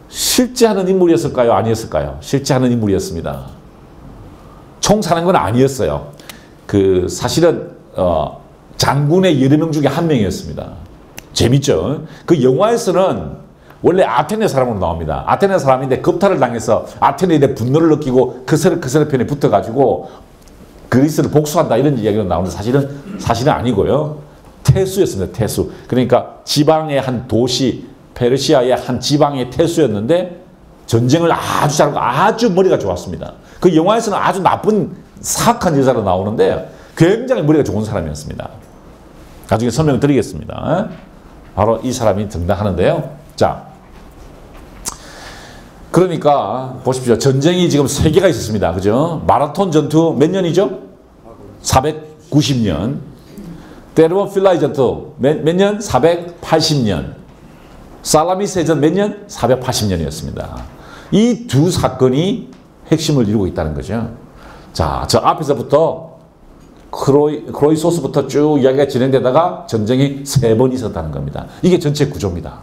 실제 하는 인물이었을까요? 아니었을까요? 실제 하는 인물이었습니다. 총사령관은 아니었어요. 사실은 장군의 여러 명 중에 한 명이었습니다. 재밌죠? 그 영화에서는 원래 아테네 사람으로 나옵니다. 아테네 사람인데 겁탈을 당해서 아테네에 대해 분노를 느끼고 크세르 편에 붙어가지고 그리스를 복수한다 이런 이야기가 나오는데 사실은 아니고요. 태수였습니다. 태수. 그러니까 지방의 한 도시, 페르시아의 한 지방의 태수였는데 전쟁을 아주 잘하고 아주 머리가 좋았습니다. 그 영화에서는 아주 나쁜 사악한 여자로 나오는데 굉장히 머리가 좋은 사람이었습니다. 나중에 설명을 드리겠습니다. 바로 이 사람이 등장하는데요. 자, 그러니까 보십시오. 전쟁이 지금 3개가 있었습니다. 그죠? 마라톤 전투 몇 년이죠? 490년. 데르몬필라이 전투 몇 년? 480년. 살라미스해전 몇 년? 480년이었습니다. 이 두 사건이 핵심을 이루고 있다는 거죠. 자, 저 앞에서부터 크로이소스부터 쭉 이야기가 진행되다가 전쟁이 3번 있었다는 겁니다. 이게 전체 구조입니다.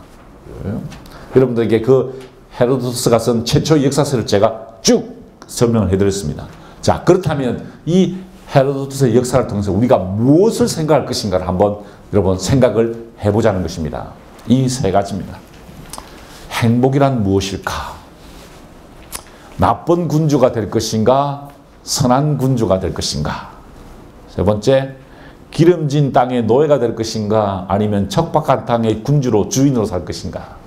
여러분들에게 그 헤로도트스가 쓴 최초의 역사서를 제가 쭉 설명을 해드렸습니다. 자, 그렇다면 이 헤로도트스의 역사를 통해서 우리가 무엇을 생각할 것인가를 한번 여러분 생각을 해보자는 것입니다. 이 3가지입니다. 행복이란 무엇일까? 나쁜 군주가 될 것인가? 선한 군주가 될 것인가? 3번째, 기름진 땅의 노예가 될 것인가? 아니면 척박한 땅의 군주로 주인으로 살 것인가?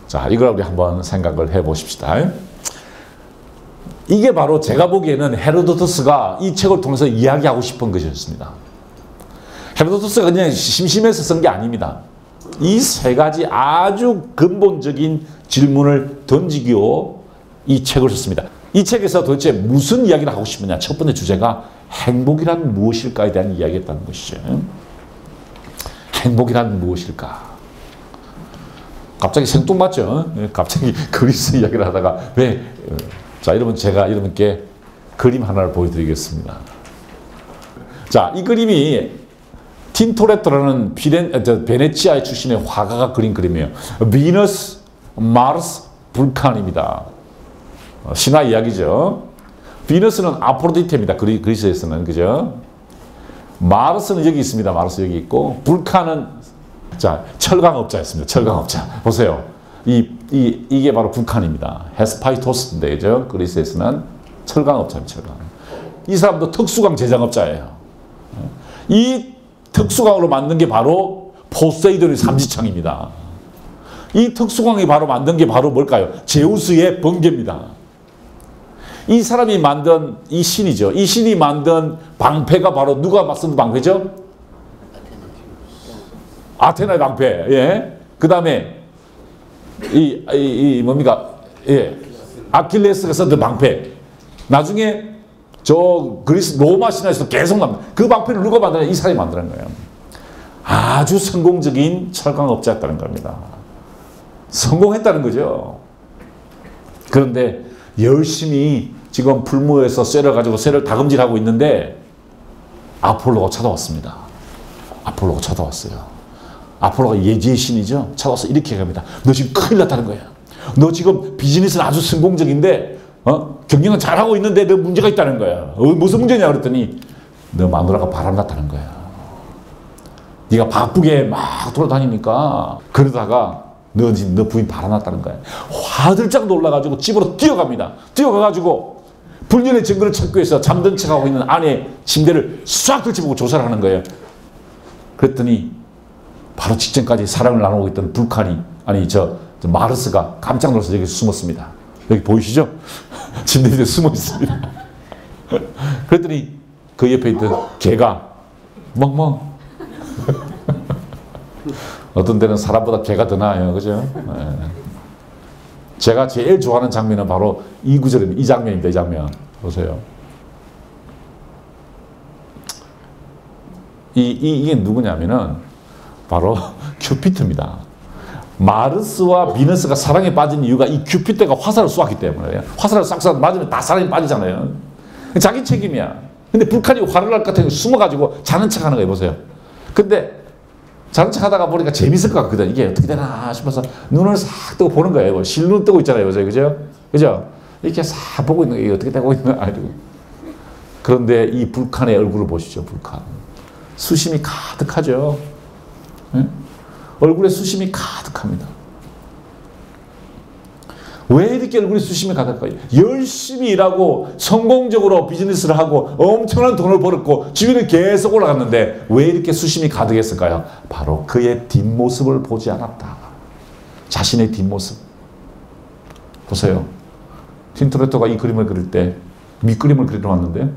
자, 이걸 우리 한번 생각을 해보십시다. 이게 바로 제가 보기에는 헤로도토스가 이 책을 통해서 이야기하고 싶은 것이었습니다. 헤로도토스가 그냥 심심해서 쓴 게 아닙니다. 이 3가지 아주 근본적인 질문을 던지기로 이 책을 썼습니다. 이 책에서 도대체 무슨 이야기를 하고 싶느냐. 첫 번째 주제가 행복이란 무엇일까에 대한 이야기였다는 것이죠. 행복이란 무엇일까? 갑자기 생뚱맞죠? 갑자기 그리스 이야기를 하다가 왜? 자, 여러분 제가 여러분께 그림 하나를 보여드리겠습니다. 자, 이 그림이 틴토레토라는 베네치아 출신의 화가가 그린 그림이에요. 비너스, 마르스, 불칸입니다. 신화 이야기죠. 비너스는 아프로디테입니다. 그리스에서는. 그죠? 마르스는 여기 있습니다. 마르스 여기 있고, 불칸은 자, 철강업자였습니다. 철강업자. 보세요. 이게 바로 불칸입니다. 헤스파이토스인데, 그죠? 그리스에서는 철강업자입니다. 철강. 이 사람도 특수강 제작업자예요. 이 특수강으로 만든 게 바로 포세이돈의 삼지창입니다. 이 특수강이 바로 만든 게 바로 뭘까요? 제우스의 번개입니다. 이 사람이 만든 이 신이죠. 이 신이 만든 방패가 바로 누가 쓴 방패죠? 아테나의 방패. 예. 그 다음에 뭡니까? 예. 아킬레스가 썼던 방패. 나중에 저 그리스 로마 신화에서 계속 나옵니다. 그 방패를 누가 만드냐? 이 사람이 만드는 거예요. 아주 성공적인 철강업자였다는 겁니다. 성공했다는 거죠. 그런데 열심히 지금 풀무에서 쇠를 가지고 쇠를 다금질하고 있는데 아폴로가 찾아왔습니다. 아폴로가 찾아왔어요. 아폴로가 예지의 신이죠. 찾아와서 이렇게 합니다. 너 지금 큰일 났다는 거야. 너 지금 비즈니스는 아주 성공적인데 경영은 잘하고 있는데 너 문제가 있다는 거야. 무슨 문제냐 그랬더니 너 마누라가 바람났다는 거야. 네가 바쁘게 막 돌아다니니까 그러다가 너 부인 바람났다는 거야. 화들짝 놀라가지고 집으로 뛰어갑니다. 뛰어가가지고 불륜의 증거를 찾기 위해서 잠든 척하고 있는 아내의 침대를 싹 들춰보고 조사를 하는 거예요. 그랬더니 바로 직전까지 사랑을 나누고 있던 불칸이, 아니 저 마르스가 깜짝 놀라서 여기 숨었습니다. 여기 보이시죠? 침대 밑에 숨어 있습니다. 그랬더니 그 옆에 있던 개가 멍멍. 어떤 데는 사람보다 개가 더 나아요. 그죠? 네. 제가 제일 좋아하는 장면은 바로 이 구절입니다. 이 장면입니다. 이 장면. 보세요. 이게 누구냐면은 바로 큐피트입니다. 마르스와 비너스가 사랑에 빠진 이유가 이 큐피트가 화살을 쏘았기 때문에요. 화살을 싹싹 맞으면 다 사랑에 빠지잖아요. 자기 책임이야. 근데 불칸이 화를 날 것 같아서 숨어가지고 자는 척 하는 거예요. 보세요. 근데 자는 척 하다가 보니까 재밌을 것 같거든. 이게 어떻게 되나 싶어서 눈을 싹 뜨고 보는 거예요. 실눈 뜨고 있잖아요. 보세요. 그죠? 그죠? 이렇게 싹 보고 있는 게 어떻게 되고 있나. 그런데 이 불칸의 얼굴을 보시죠. 불칸. 수심이 가득하죠. 네? 얼굴에 수심이 가득합니다. 왜 이렇게 얼굴에 수심이 가득할까요? 열심히 일하고 성공적으로 비즈니스를 하고 엄청난 돈을 벌었고 주위는 계속 올라갔는데 왜 이렇게 수심이 가득했을까요? 바로 그의 뒷모습을 보지 않았다. 자신의 뒷모습. 보세요. 틴토레토가 이 그림을 그릴 때 밑그림을 그리러 왔는데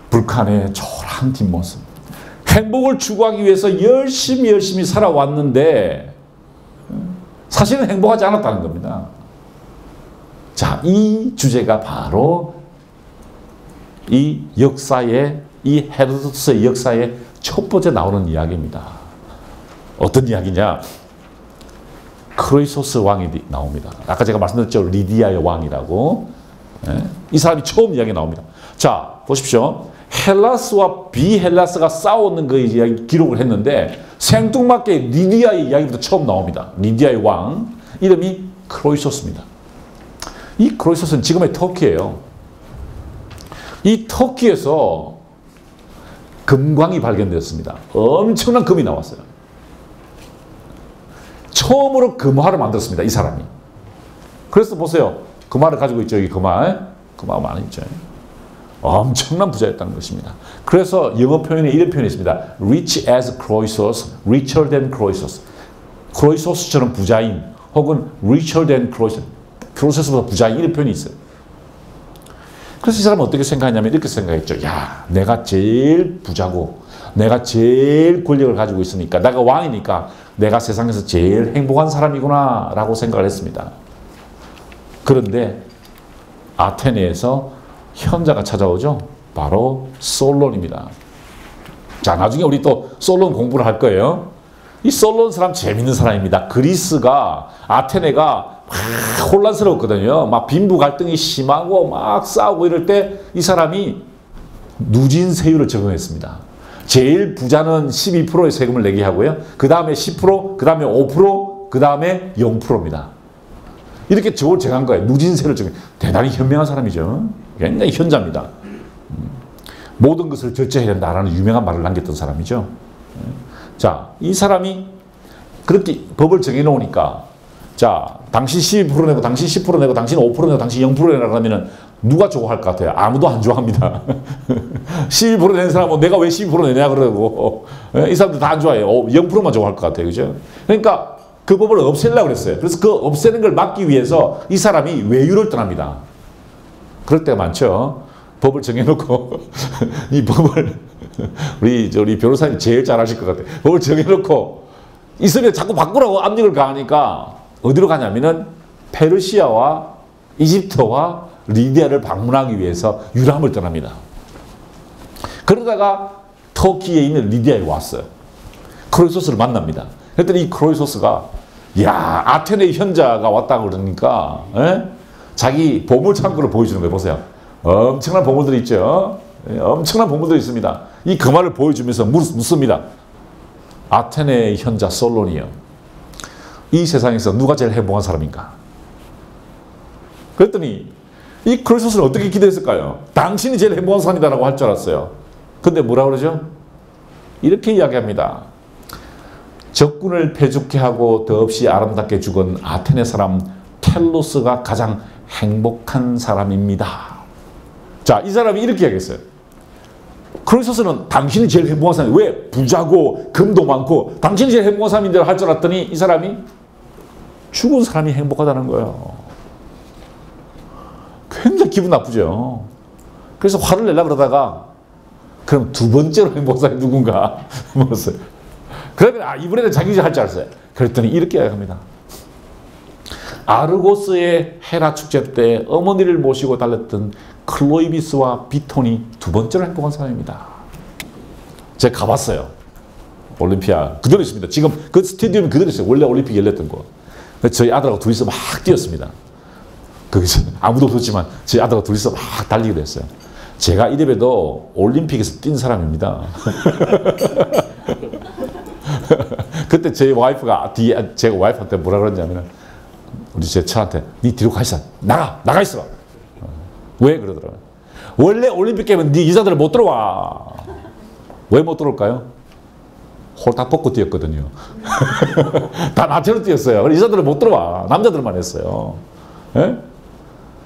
불칸의 초라한 뒷모습. 행복을 추구하기 위해서 열심히 살아왔는데 사실은 행복하지 않았다는 겁니다. 자, 이 주제가 바로 이 역사의, 이 헤로도트의 역사의 첫 번째 나오는 이야기입니다. 어떤 이야기냐? 크로이소스 왕이 나옵니다. 아까 제가 말씀드렸죠. 리디아의 왕이라고. 이 사람이 처음 이야기 나옵니다. 자, 보십시오. 헬라스와 비헬라스가 싸우는 그 이야기 기록을 했는데 생뚱맞게 리디아의 이야기부터 처음 나옵니다. 리디아의 왕. 이름이 크로이소스입니다. 이 크로이소스는 지금의 터키예요. 이 터키에서 금광이 발견되었습니다. 엄청난 금이 나왔어요. 처음으로 금화를 만들었습니다. 이 사람이. 그래서 보세요. 금화를 가지고 있죠. 여기 금화. 금화가 많이 있죠. 엄청난 부자였다는 것입니다. 그래서 영어 표현에 이런 표현이 있습니다. Rich as Croesus, richer than Croesus. 크로이소스처럼 부자인 혹은 richer than Croesus, 크로이소스보다 부자인 이런 표현이 있어요. 그래서 이 사람은 어떻게 생각했냐면 이렇게 생각했죠. 야, 내가 제일 부자고 내가 제일 권력을 가지고 있으니까 내가 왕이니까 내가 세상에서 제일 행복한 사람이구나 라고 생각을 했습니다. 그런데 아테네에서 현자가 찾아오죠. 바로 솔론입니다. 자, 나중에 우리 또 솔론 공부를 할 거예요. 이 솔론 사람 재밌는 사람입니다. 그리스가, 아테네가 막 혼란스러웠거든요. 막 빈부 갈등이 심하고 막 싸우고 이럴 때 이 사람이 누진세율을 적용했습니다. 제일 부자는 12%의 세금을 내게 하고요. 그 다음에 10%, 그 다음에 5%, 그 다음에 0%입니다. 이렇게 저걸 정한 거예요. 누진세를 적용. 대단히 현명한 사람이죠. 굉장히 현자입니다. 모든 것을 절제해야 된다라는 유명한 말을 남겼던 사람이죠. 자, 이 사람이 그렇게 법을 정해놓으니까 자, 당신 12% 내고 당신 10% 내고 당신 5% 내고 당신 0% 내라고 하면은 누가 좋아할 것 같아요? 아무도 안 좋아합니다. 12% 내는 사람은 내가 왜 12% 내냐 그러고 이 사람들 다 안 좋아해요. 0%만 좋아할 것 같아요. 그죠? 그러니까 그 법을 없애려고 그랬어요. 그래서 그 없애는 걸 막기 위해서 이 사람이 외유를 떠납니다. 그럴 때가 많죠. 법을 정해놓고 이 법을 우리 변호사님 제일 잘 아실 것 같아요. 법을 정해놓고 있으면 자꾸 바꾸라고 압력을 가하니까 어디로 가냐면은 페르시아와 이집트와 리디아를 방문하기 위해서 유람을 떠납니다. 그러다가 터키에 있는 리디아에 왔어요. 크로이소스를 만납니다. 그랬더니 이 크로이소스가 야, 아테네 현자가 왔다고 그러니까 자기 보물창고를 보여주는 거예요. 보세요. 엄청난 보물들이 있죠. 엄청난 보물들이 있습니다. 이 금화를 보여주면서 묻습니다. 아테네 현자 솔론이요. 이 세상에서 누가 제일 행복한 사람인가? 그랬더니 이 크로이소스는 어떻게 기대했을까요? 당신이 제일 행복한 사람이다라고 할 줄 알았어요. 근데 뭐라 그러죠? 이렇게 이야기합니다. 적군을 패죽게 하고 더없이 아름답게 죽은 아테네 사람 텔로스가 가장 행복한 사람입니다. 자, 이 사람이 이렇게 이야기했어요. 크로이소스는 당신이 제일 행복한 사람이 왜? 부자고 금도 많고 당신이 제일 행복한 사람인데 할 줄 알았더니 이 사람이 죽은 사람이 행복하다는 거예요. 굉장히 기분 나쁘죠. 그래서 화를 내려고 그러다가 그럼 두 번째로 행복한 사람이 누군가 물었어요. 그러면 이번에는 자기 할 줄 알았어요. 그랬더니 이렇게 이야기합니다. 아르고스의 헤라 축제 때 어머니를 모시고 달렸던 클로이비스와 비톤이 두 번째로 행복한 사람입니다. 제가 가봤어요. 올림피아 그대로 있습니다. 지금 그 스테디움이 그대로 있어요. 원래 올림픽 열렸던 거. 저희 아들하고 둘이서 막 뛰었습니다. 거기서 아무도 없었지만 저희 아들하고 둘이서 막 달리기도 했어요. 제가 이래봬도 올림픽에서 뛴 사람입니다. 그때 제 와이프가 뒤에 제가 와이프한테 뭐라 그러냐면 우리 제 처한테 니 뒤로 가 있어. 나가 있어. 왜 그러더라고요. 원래 올림픽 게임은 네 여자들은 못 들어와. 왜 못 들어올까요? 홀딱 벗고 뛰었거든요. 다 나처럼 뛰었어요. 여자들은 못 들어와. 남자들만 했어요. 예?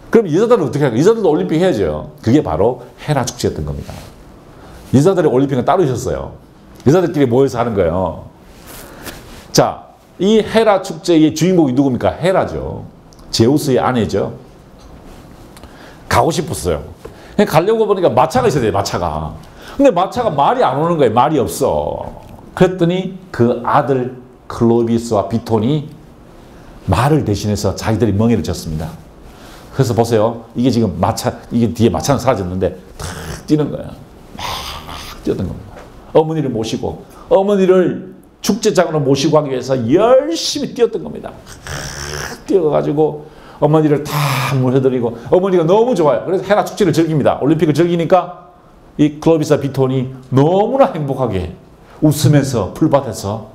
그럼 여자들은 어떻게 할까요? 여자들도 올림픽 해야죠. 그게 바로 헤라 축제였던 겁니다. 여자들의 올림픽은 따로 있었어요. 여자들끼리 모여서 하는 거예요. 자, 이 헤라 축제의 주인공이 누굽니까? 헤라죠. 제우스의 아내죠. 가고 싶었어요. 가려고 보니까 마차가 있어야 돼요. 마차가. 근데 마차가 말이 안 오는 거예요. 말이 없어. 그랬더니 그 아들 클로비스와 비톤이 말을 대신해서 자기들이 멍에를 졌습니다. 그래서 보세요. 이게 지금 마차, 이게 뒤에 마차는 사라졌는데 탁 뛰는 거예요. 막 뛰었던 겁니다. 어머니를 모시고, 어머니를 축제장으로 모시고 하기 위해서 열심히 뛰었던 겁니다. 뛰어가지고 어머니를 다 모셔드리고 어머니가 너무 좋아요. 그래서 헤라 축제를 즐깁니다. 올림픽을 즐기니까 이 클로비스와 비톤이 너무나 행복하게 웃으면서 풀밭에서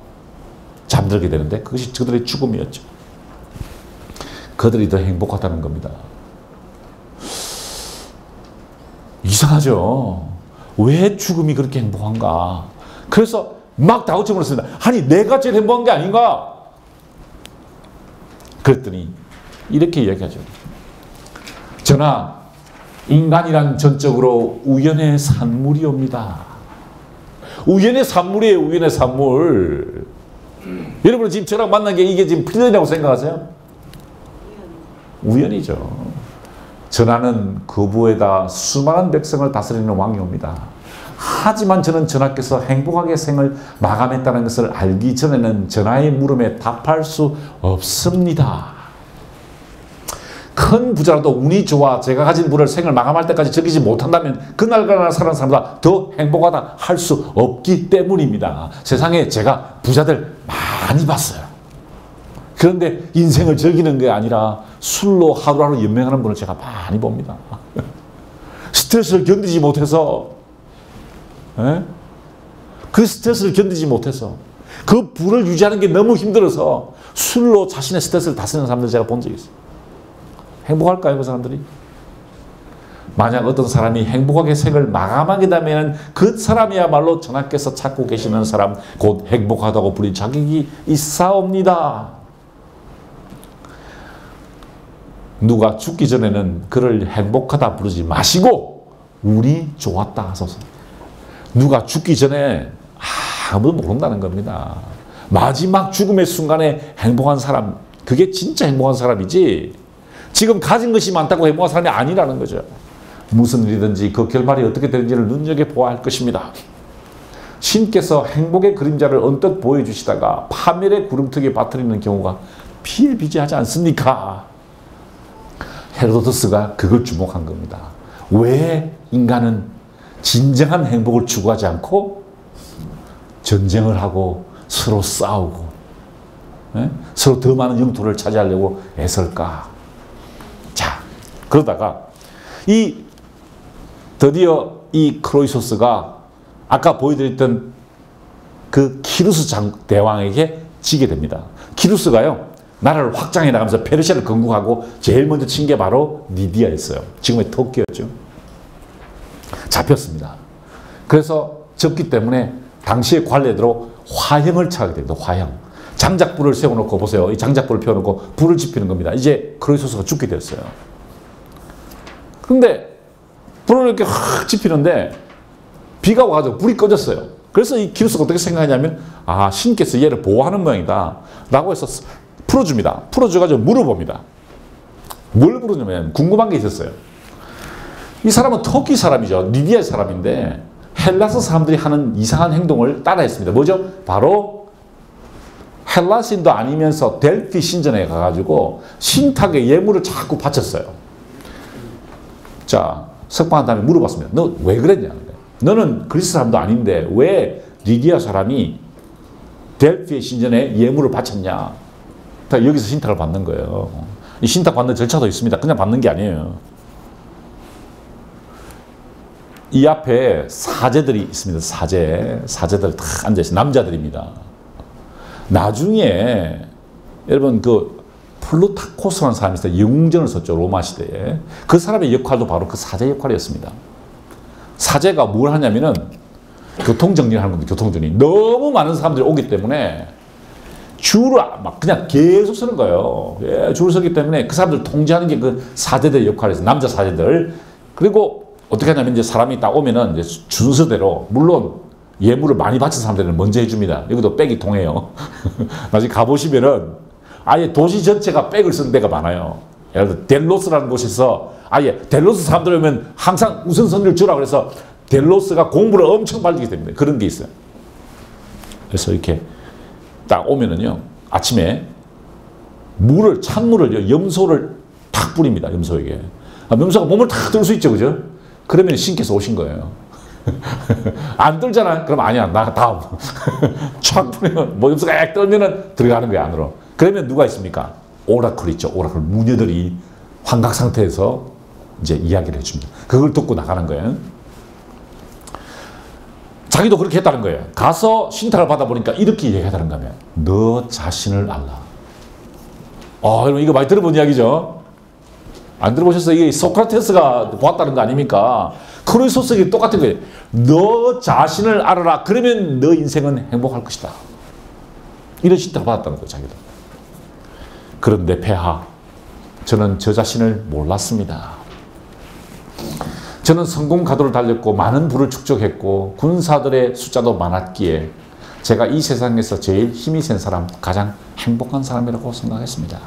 잠들게 되는데 그것이 그들의 죽음이었죠. 그들이 더 행복하다는 겁니다. 이상하죠. 왜 죽음이 그렇게 행복한가? 그래서 막 다그쳐 물었습니다. 아니 내가 제일 행복한 게 아닌가? 그랬더니 이렇게 이야기하죠. 전하, 인간이란 전적으로 우연의 산물이옵니다. 우연의 산물이에요. 우연의 산물. 여러분 지금 저랑 만난 게 이게 지금 필연이라고 생각하세요? 우연이죠. 전하는 거부에다 수많은 백성을 다스리는 왕이옵니다. 하지만 저는 전하께서 행복하게 생을 마감했다는 것을 알기 전에는 전하의 물음에 답할 수 없습니다. 큰 부자라도 운이 좋아 제가 가진 부를 생을 마감할 때까지 즐기지 못한다면 그날그날 사는 사람보다 더 행복하다 할 수 없기 때문입니다. 세상에 제가 부자들 많이 봤어요. 그런데 인생을 즐기는 게 아니라 술로 하루하루 연명하는 분을 제가 많이 봅니다. 스트레스를 견디지 못해서 그 스트레스를 견디지 못해서 그 부를 유지하는 게 너무 힘들어서 술로 자신의 스트레스를 다스리는 사람들 제가 본 적이 있어요. 행복할까요, 그 사람들이? 만약 어떤 사람이 행복하게 생을 마감하게 되면 그 사람이야말로 전하께서 찾고 계시는 사람, 곧 행복하다고 부릴 자격이 있사옵니다. 누가 죽기 전에는 그를 행복하다 부르지 마시고 운이 좋았다 하소서. 누가 죽기 전에 아무도 모른다는 겁니다. 마지막 죽음의 순간에 행복한 사람, 그게 진짜 행복한 사람이지 지금 가진 것이 많다고 행복한 사람이 아니라는 거죠. 무슨 일이든지 그 결말이 어떻게 되는지를 눈여겨보아야 할 것입니다. 신께서 행복의 그림자를 언뜻 보여주시다가 파멸의 구름턱에 빠뜨리는 경우가 비일비재하지 않습니까? 헤로도트스가 그걸 주목한 겁니다. 왜 인간은 진정한 행복을 추구하지 않고 전쟁을 하고 서로 싸우고 서로 더 많은 영토를 차지하려고 애설까? 자, 그러다가 드디어 이 크로이소스가 아까 보여드렸던 그 키루스 대왕에게 지게 됩니다. 키루스가요, 나라를 확장해 나가면서 페르시아를 건국하고 제일 먼저 친 게 바로 리디아였어요. 지금의 터키였죠. 잡혔습니다. 그래서 졌기 때문에 당시의 관례대로 화형을 차게 됩니다. 화형. 장작불을 세워놓고 보세요. 이 장작불을 피워놓고 불을 지피는 겁니다. 이제 크로이소스가 죽게 됐어요. 근데 불을 이렇게 확 지피는데 비가 와가지고 불이 꺼졌어요. 그래서 이 기루스가 어떻게 생각하냐면 아 신께서 얘를 보호하는 모양이다 라고 해서 풀어줍니다. 풀어줘가지고 물어봅니다. 뭘 물어주냐면 궁금한 게 있었어요. 이 사람은 터키 사람이죠. 리디아 사람인데 헬라스 사람들이 하는 이상한 행동을 따라했습니다. 뭐죠? 바로 헬라신도 아니면서 델피 신전에 가가지고 신탁의 예물을 자꾸 바쳤어요. 자, 석방한 다음에 물어봤습니다. 너 왜 그랬냐? 너는 그리스 사람도 아닌데 왜 리디아 사람이 델피의 신전에 예물을 바쳤냐? 다 여기서 신탁을 받는 거예요. 이 신탁 받는 절차도 있습니다. 그냥 받는 게 아니에요. 이 앞에 사제들이 있습니다. 사제들 다 앉아있어요. 남자들입니다. 나중에 여러분 그 플루타코스라는 사람이 있어요. 영웅전을 썼죠. 로마 시대에. 그 사람의 역할도 바로 그 사제 역할이었습니다. 사제가 뭘 하냐면은 교통정리를 하는 겁니다. 교통정리. 너무 많은 사람들이 오기 때문에 줄을 막 그냥 계속 서는 거예요. 예, 줄을 서기 때문에 그 사람들 통제하는 게 그 사제들의 역할이었어요. 남자 사제들. 그리고 어떻게 하냐면 이제 사람이 딱 오면은 이제 순서대로 물론 예물을 많이 바친 사람들은 먼저 해줍니다. 여기도 백이 통해요. 나중에 가보시면은 아예 도시 전체가 백을 쓰는 데가 많아요. 예를 들어 델로스라는 곳에서 아예 델로스 사람들 오면 항상 우선순위를 주라 그래서 델로스가 공부를 엄청 발리게 됩니다. 그런 게 있어요. 그래서 이렇게 딱 오면은요 아침에 찬물을 염소를 탁 뿌립니다. 염소에게. 염소가 몸을 탁 들 수 있죠, 그죠? 그러면 신께서 오신 거예요. 안 떨잖아. 그럼 아니야. 나 다음. 촥 뿌리면 뭐 염소가 약 떨면은 들어가는 거야 안으로. 그러면 누가 있습니까? 오라클 있죠. 오라클 무녀들이 환각 상태에서 이제 이야기를 해줍니다. 그걸 듣고 나가는 거예요. 자기도 그렇게 했다는 거예요. 가서 신탁을 받아보니까 이렇게 얘기하다는 거면 너 자신을 알라. 여러분 이거 많이 들어본 이야기죠? 안 들어보셨어요? 이게 소크라테스가 보았다는 거 아닙니까? 크루소스에게 똑같은 거예요. 너 자신을 알아라. 그러면 너 인생은 행복할 것이다. 이런 신탁을 받았다는 거예요. 자기도. 그런데 폐하, 저는 저 자신을 몰랐습니다. 저는 성공 가도를 달렸고 많은 부를 축적했고 군사들의 숫자도 많았기에 제가 이 세상에서 제일 힘이 센 사람, 가장 행복한 사람이라고 생각했습니다.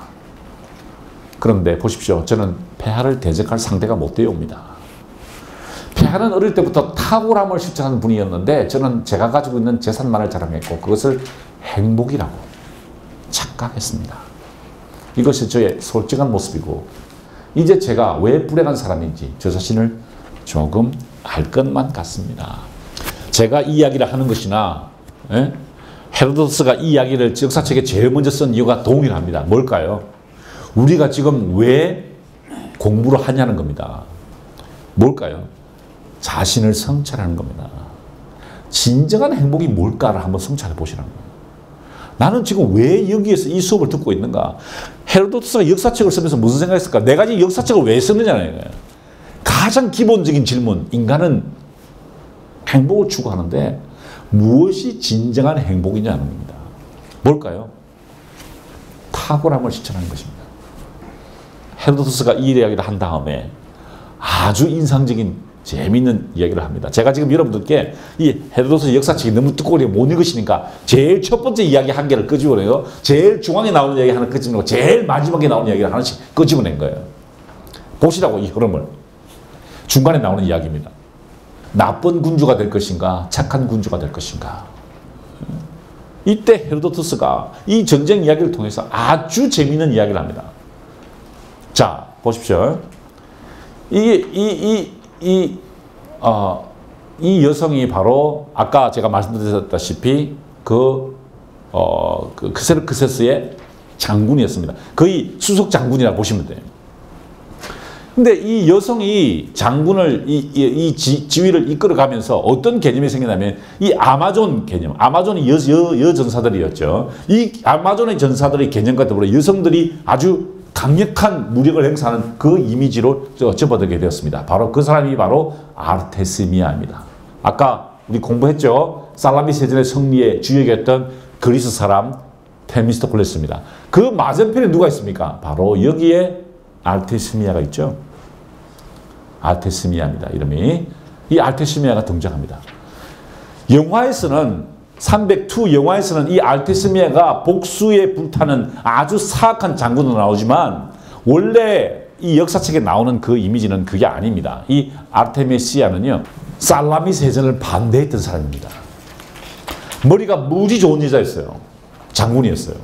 그런데 보십시오. 저는 폐하를 대적할 상대가 못 되어옵니다. 폐하는 어릴 때부터 탁월함을 실천하는 분이었는데 저는 제가 가지고 있는 재산만을 자랑했고 그것을 행복이라고 착각했습니다. 이것이 저의 솔직한 모습이고 이제 제가 왜 불행한 사람인지 저 자신을 조금 알 것만 같습니다. 제가 이 이야기를 하는 것이나 헤로도스가 이 이야기를 역사책에 제일 먼저 쓴 이유가 동일합니다. 뭘까요? 우리가 지금 왜 공부를 하냐는 겁니다. 뭘까요? 자신을 성찰하는 겁니다. 진정한 행복이 뭘까를 한번 성찰해 보시라는 거예요. 나는 지금 왜 여기에서 이 수업을 듣고 있는가? 헤로도트스가 역사책을 쓰면서 무슨 생각했을까? 내가 지금 역사책을 왜 썼느냐는 거예요. 가장 기본적인 질문, 인간은 행복을 추구하는데 무엇이 진정한 행복이냐는 겁니다. 뭘까요? 탁월함을 실천하는 것입니다. 헤로도트스가 이 이야기를 한 다음에 아주 인상적인 재미있는 이야기를 합니다. 제가 지금 여러분들께 이 헤로도트 역사책이 너무 두꺼워 못 읽으시니까 제일 첫 번째 이야기 한 개를 끄집어내고 제일 중앙에 나오는 이야기 하나 끄집어내고 제일 마지막에 나오는 이야기를 하나씩 끄집어낸 거예요. 보시라고 이 흐름을. 중간에 나오는 이야기입니다. 나쁜 군주가 될 것인가 착한 군주가 될 것인가. 이때 헤로도트스가 이 전쟁 이야기를 통해서 아주 재미있는 이야기를 합니다. 자 보십시오. 이 여성이 바로 아까 제가 말씀드렸다시피 그 크세르크세스의 장군이었습니다. 거의 수석 장군이라고 보시면 돼요. 근데 이 여성이 장군을 지위를 이끌어가면서 어떤 개념이 생기냐면 이 아마존 개념, 아마존이 여전사들이었죠. 이 아마존의 전사들의 개념과 더불어 여성들이 아주 강력한 무력을 행사하는 그 이미지로 접어들게 되었습니다. 바로 그 사람이 바로 아르테스미아입니다. 아까 우리 공부했죠. 살라미세전의 승리의 주역이었던 그리스 사람 테미스토클레스입니다. 그 맞은편에 누가 있습니까? 바로 여기에 아르테스미아가 있죠. 아르테스미아입니다. 이름이. 이 아르테스미아가 등장합니다. 영화에서는 302 영화에서는 이 알테스미아가 복수에 불타는 아주 사악한 장군으로 나오지만 원래 이 역사책에 나오는 그 이미지는 그게 아닙니다. 이 아르테미시아는요, 살라미스 해전을 반대했던 사람입니다. 머리가 무지 좋은 여자였어요. 장군이었어요.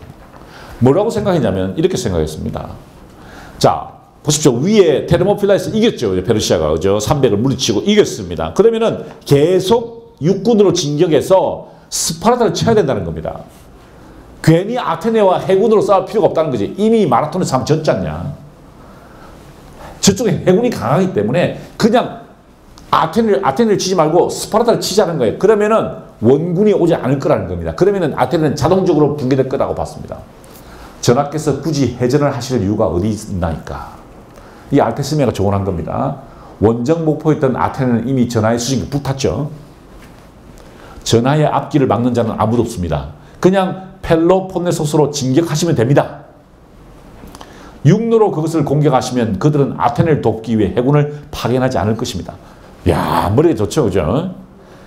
뭐라고 생각했냐면 이렇게 생각했습니다. 자, 보십시오. 위에 테르모필라에서 이겼죠. 페르시아가 그죠? 300을 물리치고 이겼습니다. 그러면은 계속 육군으로 진격해서 스파르타를 쳐야 된다는 겁니다. 괜히 아테네와 해군으로 싸울 필요가 없다는 거지. 이미 마라톤에서 한번 졌지 않냐. 저쪽에 해군이 강하기 때문에 그냥 아테네를 치지 말고 스파르타를 치자는 거예요. 그러면은 원군이 오지 않을 거라는 겁니다. 그러면은 아테네는 자동적으로 붕괴될 거라고 봤습니다. 전하께서 굳이 해전을 하실 이유가 어디 있나이까. 이 알테스미아가 조언한 겁니다. 원정 목포였던 아테네는 이미 전하의 수직이 붙었죠. 전하의 앞길을 막는 자는 아무도 없습니다. 그냥 펠로폰네소스로 진격하시면 됩니다. 육로로 그것을 공격하시면 그들은 아테네를 돕기 위해 해군을 파견하지 않을 것입니다. 야, 머리가 좋죠, 그죠?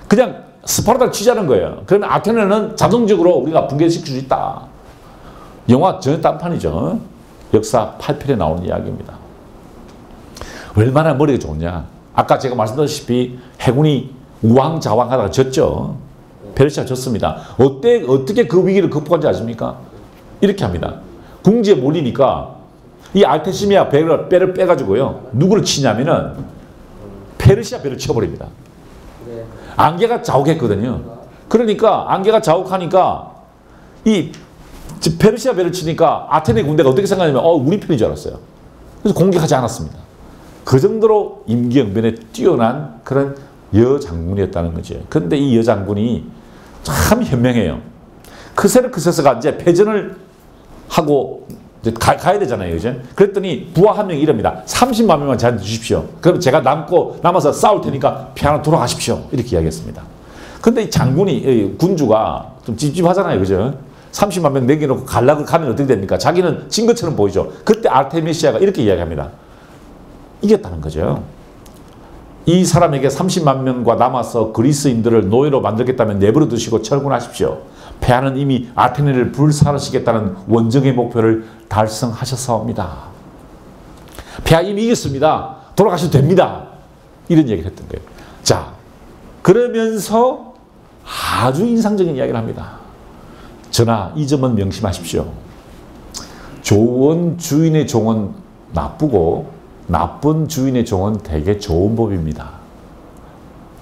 그냥 스파르타를 치자는 거예요. 그러면 아테네는 자동적으로 우리가 붕괴시킬 수 있다. 영화 전혀 딴판이죠. 역사 8편에 나오는 이야기입니다. 얼마나 머리가 좋냐. 아까 제가 말씀드렸다시피 해군이 우왕좌왕하다가 졌죠. 페르시아가 졌습니다. 어떻게 그 위기를 극복한지 아십니까? 이렇게 합니다. 궁지에 몰리니까 이 알테시미아 배를 빼가지고요. 누구를 치냐면은 페르시아 배를 쳐버립니다. 안개가 자욱했거든요. 그러니까 안개가 자욱하니까 이 페르시아 배를 치니까 아테네 군대가 어떻게 생각하냐면 우리 편인 줄 알았어요. 그래서 공격하지 않았습니다. 그 정도로 임기응변에 뛰어난 그런 여장군이었다는 거죠. 그런데 이 여장군이 참 현명해요. 크세르크세스가 이제 패전을 하고 이제 가야 되잖아요. 그죠? 그랬더니 부하 한 명이 이럽니다. 30만 명만 저한테 주십시오. 그럼 제가 남아서 싸울 테니까 피하러 돌아가십시오. 이렇게 이야기했습니다. 근데 이 장군이, 군주가 좀 찝찝하잖아요. 그죠? 30만 명 남겨놓고 가려고 가면 어떻게 됩니까? 자기는 진 것처럼 보이죠. 그때 아르테미시아가 이렇게 이야기합니다. 이겼다는 거죠. 이 사람에게 30만 명과 남아서 그리스인들을 노예로 만들겠다면 내버려 두시고 철군하십시오. 패하는 이미 아테네를 불사르시겠다는 원정의 목표를 달성하셨사옵니다. 패하 이미 이겼습니다. 돌아가셔도 됩니다. 이런 얘기를 했던 거예요. 자, 그러면서 아주 인상적인 이야기를 합니다. 전하, 이 점은 명심하십시오. 좋은 주인의 종은 나쁘고 나쁜 주인의 종은 되게 좋은 법입니다.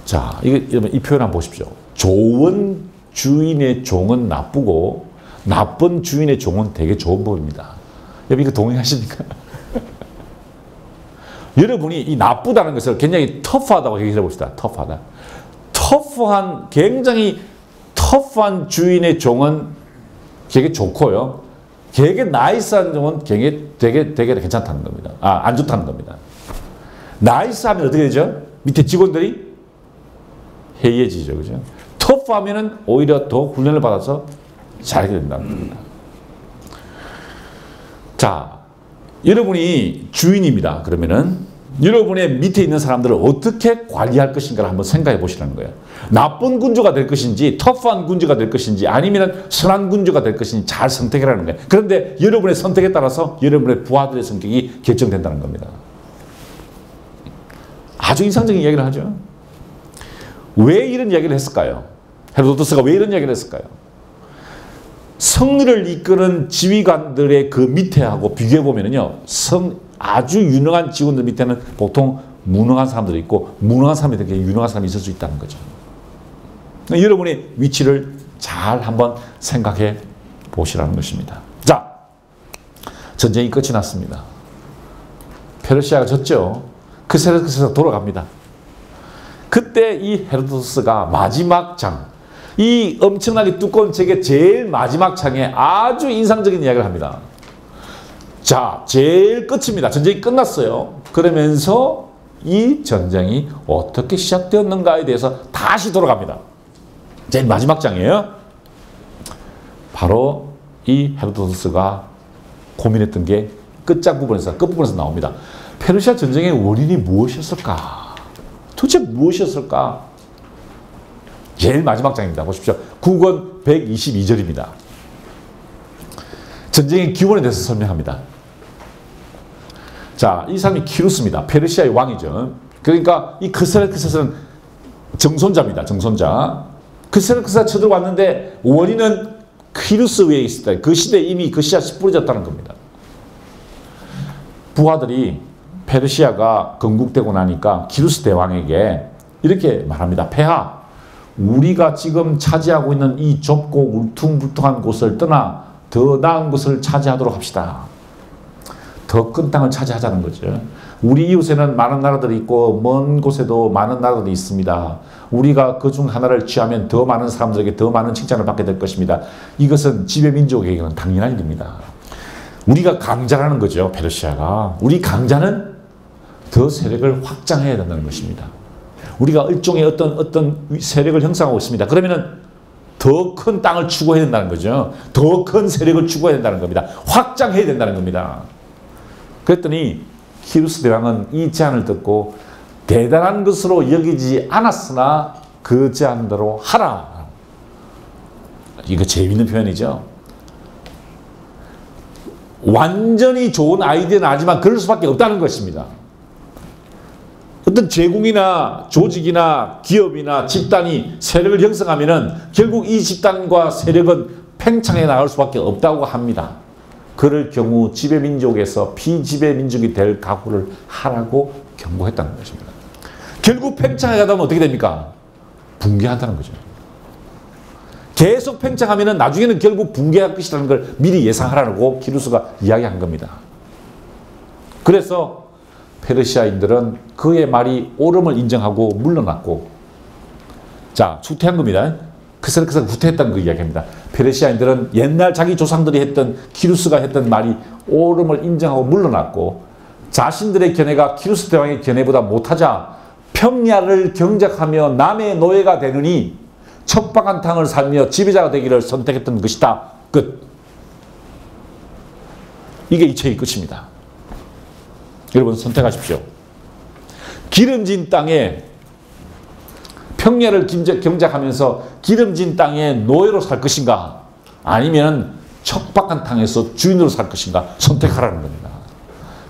자, 이 표현 한번 보십시오. 좋은 주인의 종은 나쁘고 나쁜 주인의 종은 되게 좋은 법입니다. 여러분 이거 동의하십니까? 여러분이 이 나쁘다는 것을 굉장히 터프하다고 얘기해 봅시다. 터프하다. 굉장히 터프한 주인의 종은 되게 좋고요. 되게 나이스한 종은 되게 괜찮다는 겁니다. 안 좋다는 겁니다. 나이스하면 어떻게 되죠? 밑에 직원들이 해이해지죠. 그죠? 터프하면은 오히려 더 훈련을 받아서 잘하게 된다는 겁니다. 자, 여러분이 주인입니다. 그러면은 여러분의 밑에 있는 사람들을 어떻게 관리할 것인가를 한번 생각해 보시라는 거예요. 나쁜 군주가 될 것인지 터프한 군주가 될 것인지 아니면 선한 군주가 될 것인지 잘 선택하라는 거예요. 그런데 여러분의 선택에 따라서 여러분의 부하들의 성격이 결정된다는 겁니다. 아주 인상적인 이야기를 하죠. 왜 이런 이야기를 했을까요? 헤로도토스가 왜 이런 이야기를 했을까요? 승리를 이끄는 지휘관들의 그 밑에하고 비교해 보면요, 아주 유능한 직원들 밑에는 보통 무능한 사람들이 있고 무능한 사람들에게 유능한 사람이 있을 수 있다는 거죠. 여러분의 위치를 잘 한번 생각해 보시라는 것입니다. 자, 전쟁이 끝이 났습니다. 페르시아가 졌죠. 크세르크세스가 돌아갑니다. 그때 이 헤로도토스가 마지막 장, 이 엄청나게 두꺼운 책의 제일 마지막 장에 아주 인상적인 이야기를 합니다. 자, 제일 끝입니다. 전쟁이 끝났어요. 그러면서 이 전쟁이 어떻게 시작되었는가에 대해서 다시 돌아갑니다. 제일 마지막 장이에요. 바로 이 헤로도토스가 고민했던 게 끝부분에서 나옵니다. 페르시아 전쟁의 원인이 무엇이었을까? 도대체 무엇이었을까? 제일 마지막 장입니다. 보십시오. 9권 122절입니다. 전쟁의 기원에 대해서 설명합니다. 자, 이 사람이 키루스입니다. 페르시아의 왕이죠. 그러니까 이 크세르크스는 정손자입니다. 정손자. 크세르크스가 쳐들어왔는데 원인은 키루스 위에 있었다. 그 시대에 이미 그 씨앗이 뿌려졌다는 겁니다. 부하들이 페르시아가 건국되고 나니까 키루스 대왕에게 이렇게 말합니다. 폐하, 우리가 지금 차지하고 있는 이 좁고 울퉁불퉁한 곳을 떠나 더 나은 곳을 차지하도록 합시다. 더 큰 땅을 차지하자는 거죠. 우리 이웃에는 많은 나라들이 있고 먼 곳에도 많은 나라들이 있습니다. 우리가 그중 하나를 취하면 더 많은 사람들에게 더 많은 칭찬을 받게 될 것입니다. 이것은 지배민족에게는 당연한 일입니다. 우리가 강자라는 거죠. 페르시아가. 우리 강자는 더 세력을 확장해야 된다는 것입니다. 우리가 일종의 어떤 세력을 형성하고 있습니다. 그러면은 더 큰 땅을 추구해야 된다는 거죠. 더 큰 세력을 추구해야 된다는 겁니다. 확장해야 된다는 겁니다. 그랬더니 키루스 대왕은 이 제안을 듣고 대단한 것으로 여기지 않았으나 그 제안대로 하라. 이거 재미있는 표현이죠. 완전히 좋은 아이디어는 아니지만 그럴 수밖에 없다는 것입니다. 어떤 제국이나 조직이나 기업이나 집단이 세력을 형성하면은 결국 이 집단과 세력은 팽창해 나갈 수밖에 없다고 합니다. 그럴 경우 지배민족에서 피지배민족이 될 각오를 하라고 경고했다는 것입니다. 결국 팽창해 가다 보면 어떻게 됩니까? 붕괴한다는 거죠. 계속 팽창하면 나중에는 결국 붕괴할 것이라는 걸 미리 예상하라고 키루스가 이야기한 겁니다. 그래서 페르시아인들은 그의 말이 옳음을 인정하고 물러났고, 자, 후퇴한 겁니다. 크세르크스가 후퇴했다는 그 이야기입니다. 페르시아인들은 옛날 자기 조상들이 했던 키루스가 했던 말이 옳음을 인정하고 물러났고, 자신들의 견해가 키루스 대왕의 견해보다 못하자 평야를 경작하며 남의 노예가 되느니 척박한 땅을 살며 지배자가 되기를 선택했던 것이다. 끝. 이게 이 책의 끝입니다. 여러분 선택하십시오. 기름진 땅에 평야를 경작하면서 기름진 땅에 노예로 살 것인가, 아니면 척박한 땅에서 주인으로 살 것인가 선택하라는 겁니다.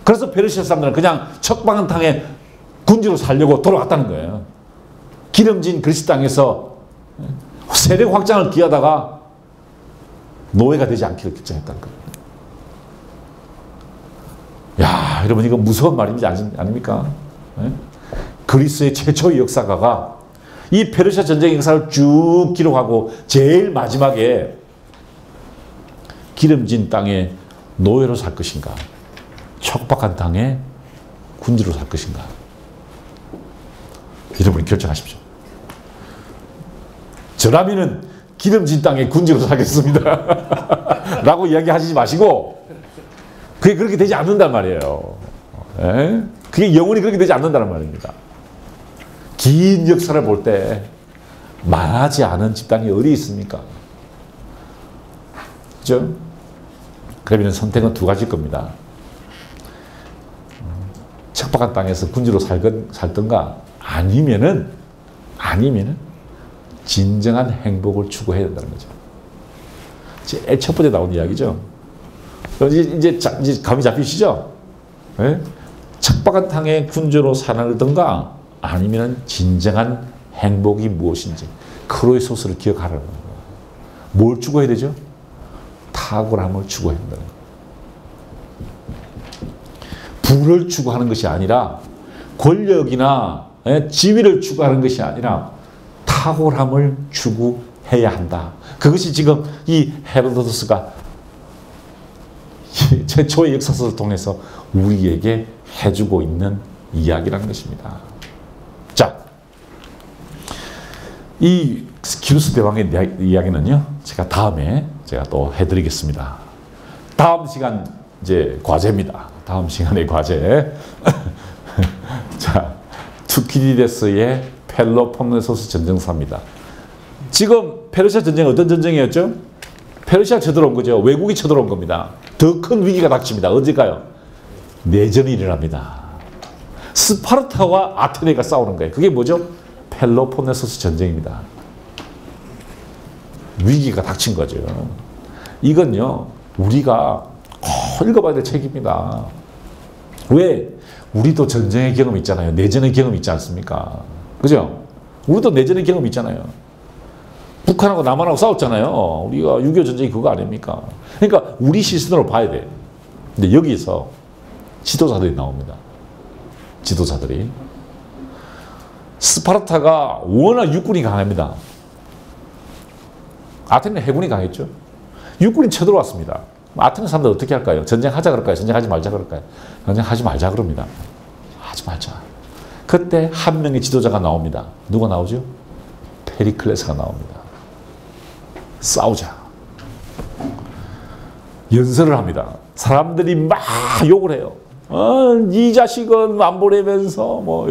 그래서 페르시아 사람들은 그냥 척박한 땅에 군주로 살려고 돌아왔다는 거예요. 기름진 그리스 땅에서 세력 확장을 기하다가 노예가 되지 않기를 결정했다는 거예요. 야, 여러분 이거 무서운 말인지 아닙니까? 네? 그리스의 최초의 역사가가 이 페르시아 전쟁의 역사를 쭉 기록하고 제일 마지막에 기름진 땅에 노예로 살 것인가, 척박한 땅에 군주로 살 것인가, 여러분이 결정하십시오. 저라면은 기름진 땅에 군주로 살겠습니다 라고 이야기하시지 마시고, 그게 그렇게 되지 않는단 말이에요. 에? 그게 영원히 그렇게 되지 않는다는 말입니다. 긴 역사를 볼 때 망하지 않은 집단이 어디 있습니까? 그죠? 그러면 선택은 두 가지일 겁니다. 척박한 땅에서 군주로 살던가, 아니면은 진정한 행복을 추구해야 된다는 거죠. 제일 첫 번째 나온 이야기죠. 이제 감이 잡히시죠? 네? 척박한 땅에 군주로 살던가, 아니면 진정한 행복이 무엇인지 크로이소스를 기억하라는 거예요. 뭘 추구해야 되죠? 탁월함을 추구해야 된다는 거예요. 부를 추구하는 것이 아니라, 권력이나 지위를 추구하는 것이 아니라 탁월함을 추구해야 한다. 그것이 지금 이 헤로도토스가 최초의 역사서를 통해서 우리에게 해주고 있는 이야기라는 것입니다. 자, 이 키루스 대왕의 이야기는요, 제가 다음에 또 해드리겠습니다. 다음 시간 이제 과제입니다. 다음 시간의 과제. 자, 투키디데스의 펠로폰네소스 전쟁사입니다. 지금 페르시아 전쟁은 어떤 전쟁이었죠? 페르시아 쳐들어온 거죠. 외국이 쳐들어온 겁니다. 더 큰 위기가 닥칩니다. 언제까요? 내전이 일어납니다. 스파르타와 아테네가 싸우는 거예요. 그게 뭐죠? 펠로폰네소스 전쟁입니다. 위기가 닥친 거죠. 이건요, 우리가 꼭 읽어봐야 될 책입니다. 왜? 우리도 전쟁의 경험이 있잖아요. 내전의 경험이 있지 않습니까? 그죠? 우리도 내전의 경험이 있잖아요. 북한하고 남한하고 싸웠잖아요. 우리가 6.25 전쟁이 그거 아닙니까? 그러니까 우리 시선으로 봐야 돼. 근데 여기서 지도자들이 나옵니다. 지도자들이. 스파르타가 워낙 육군이 강합니다. 아테네 해군이 강했죠. 육군이 쳐들어왔습니다. 아테네 사람들 어떻게 할까요? 전쟁하자 그럴까요? 전쟁하지 말자 그럴까요? 전쟁하지 말자 그럽니다. 하지 말자. 그때 한 명의 지도자가 나옵니다. 누가 나오죠? 페리클레스가 나옵니다. 싸우자. 연설을 합니다. 사람들이 막 욕을 해요. 이 자식은 안 보내면서 뭐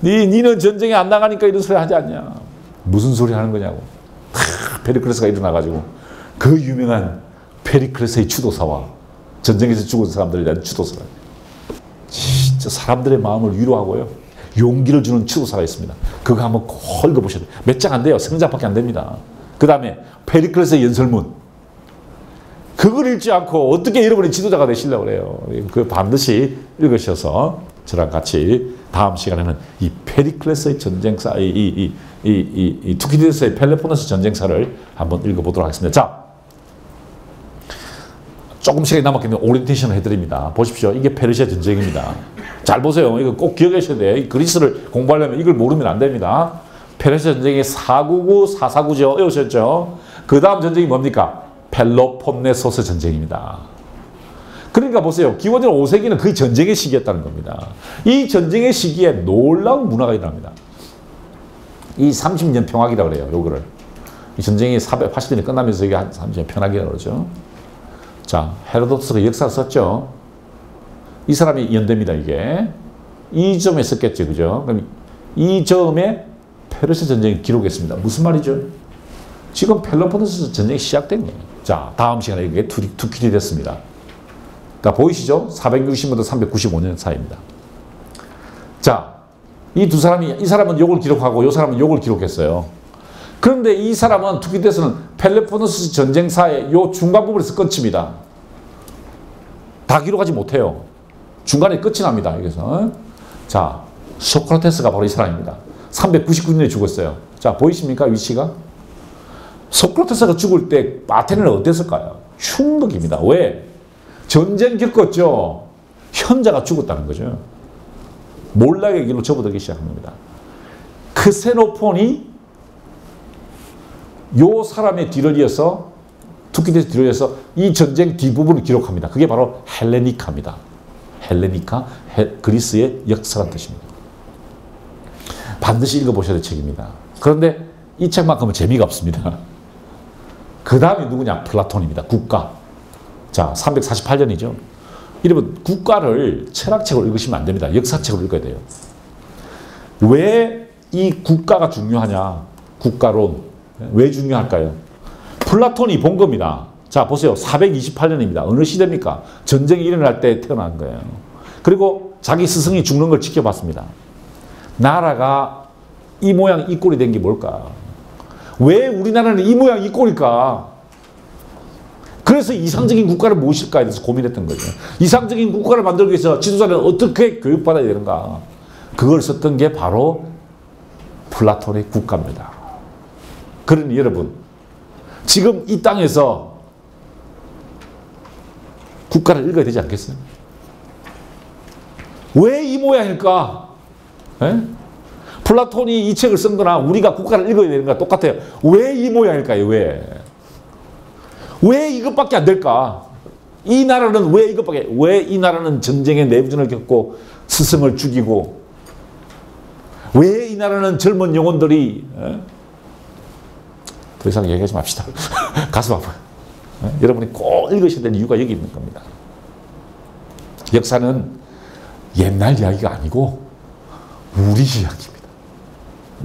니는 전쟁에 안 나가니까 이런 소리 하지 않냐. 무슨 소리 하는 거냐고. 페리클레스가 일어나가지고 그 유명한 페리클레스의 추도사와 전쟁에서 죽은 사람들에 대한 추도사가 진짜 사람들의 마음을 위로하고요. 용기를 주는 추도사가 있습니다. 그거 한번 꼭 읽어보셔야 돼요. 몇 장 안 돼요. 3장밖에 안 됩니다. 그 다음에 페리클레스의 연설문. 그걸 읽지 않고 어떻게 여러분이 지도자가 되시려고 그래요. 그 반드시 읽으셔서 저랑 같이 다음 시간에는 이 페리클레스의 전쟁사, 투키디데스의 펠로폰네소 전쟁사를 한번 읽어보도록 하겠습니다. 자, 조금 시간이 남았겠는데 오리엔테이션을 해드립니다. 보십시오. 이게 페르시아 전쟁입니다. 잘 보세요. 이거 꼭 기억하셔야 돼요. 그리스를 공부하려면 이걸 모르면 안 됩니다. 페르시아 전쟁이 499, 449죠. 외우셨죠? 그 다음 전쟁이 뭡니까? 펠로폰네소스 전쟁입니다. 그러니까 보세요. 기원전 5세기는 거의 전쟁의 시기였다는 겁니다. 이 전쟁의 시기에 놀라운 문화가 일어납니다. 이 30년 평화기라고 그래요. 요거를. 이 전쟁이 480년이 끝나면서 이게 한 30년 평화기라고 그러죠. 자, 헤로도트스가 역사를 썼죠. 이 사람이 연대입니다, 이게. 이 점에 썼겠죠, 그죠? 그럼 이 점에 페르시아 전쟁을 기록했습니다. 무슨 말이죠? 지금 펠로폰네소 전쟁이 시작된 거예요. 자, 다음 시간에 이게 투키디데스입니다. 그러니까 보이시죠? 460년부터 395년 사이입니다. 자, 이 두 사람이, 이 사람은 요걸 기록하고 이 사람은 요걸 기록했어요. 그런데 이 사람은 투키디데스는 펠로폰네소 전쟁사의 요 중간 부분에서 끝입니다. 다 기록하지 못해요. 중간에 끝이 납니다. 여기서. 자, 소크라테스가 바로 이 사람입니다. 399년에 죽었어요. 자, 보이십니까? 위치가? 소크라테스가 죽을 때 아테네는 어땠을까요? 흉덕입니다. 왜? 전쟁 겪었죠. 현자가 죽었다는 거죠. 몰락의 길로 접어들기 시작한 겁니다. 크세노폰이 요 사람의 뒤를 이어서 투키디데스 뒤를 이어서 이 전쟁 뒷부분을 기록합니다. 그게 바로 헬레니카입니다. 헬레니카, 그리스의 역사라는 뜻입니다. 반드시 읽어보셔야 될 책입니다. 그런데 이 책만큼은 재미가 없습니다. 그 다음이 누구냐? 플라톤입니다. 국가. 자, 348년이죠. 여러분, 국가를 철학책으로 읽으시면 안 됩니다. 역사책으로 읽어야 돼요. 왜 이 국가가 중요하냐? 국가론. 왜 중요할까요? 플라톤이 본 겁니다. 자, 보세요. 428년입니다. 어느 시대입니까? 전쟁이 일어날 때 태어난 거예요. 그리고 자기 스승이 죽는 걸 지켜봤습니다. 나라가 이 모양 이 꼴이 된 게 뭘까? 왜 우리나라는 이 모양 이 꼴일까? 그래서 이상적인 국가를 무엇일까에 대해서 고민했던 거죠. 이상적인 국가를 만들기 위해서 지도자는 어떻게 교육받아야 되는가? 그걸 썼던 게 바로 플라톤의 국가입니다. 그러니 여러분, 지금 이 땅에서 국가를 읽어야 되지 않겠어요? 왜 이 모양일까? 에? 플라톤이 이 책을 쓴 거나 우리가 국가를 읽어야 되는 거랑 똑같아요. 왜 이 모양일까요? 왜 이것밖에 안 될까? 이 나라는 왜 이것밖에, 왜 이 나라는 전쟁의 내부전을 겪고 스승을 죽이고, 왜 이 나라는 젊은 영혼들이, 더 이상 얘기하지 맙시다. 가슴 아파요. 여러분이 꼭 읽으셔야 되는 이유가 여기 있는 겁니다. 역사는 옛날 이야기가 아니고 우리 이야기입니다.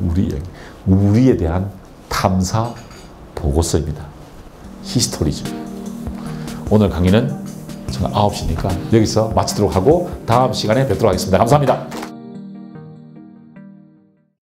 우리 이야기. 우리에 대한 탐사 보고서입니다. 히스토리죠. 오늘 강의는 9시니까 여기서 마치도록 하고 다음 시간에 뵙도록 하겠습니다. 감사합니다.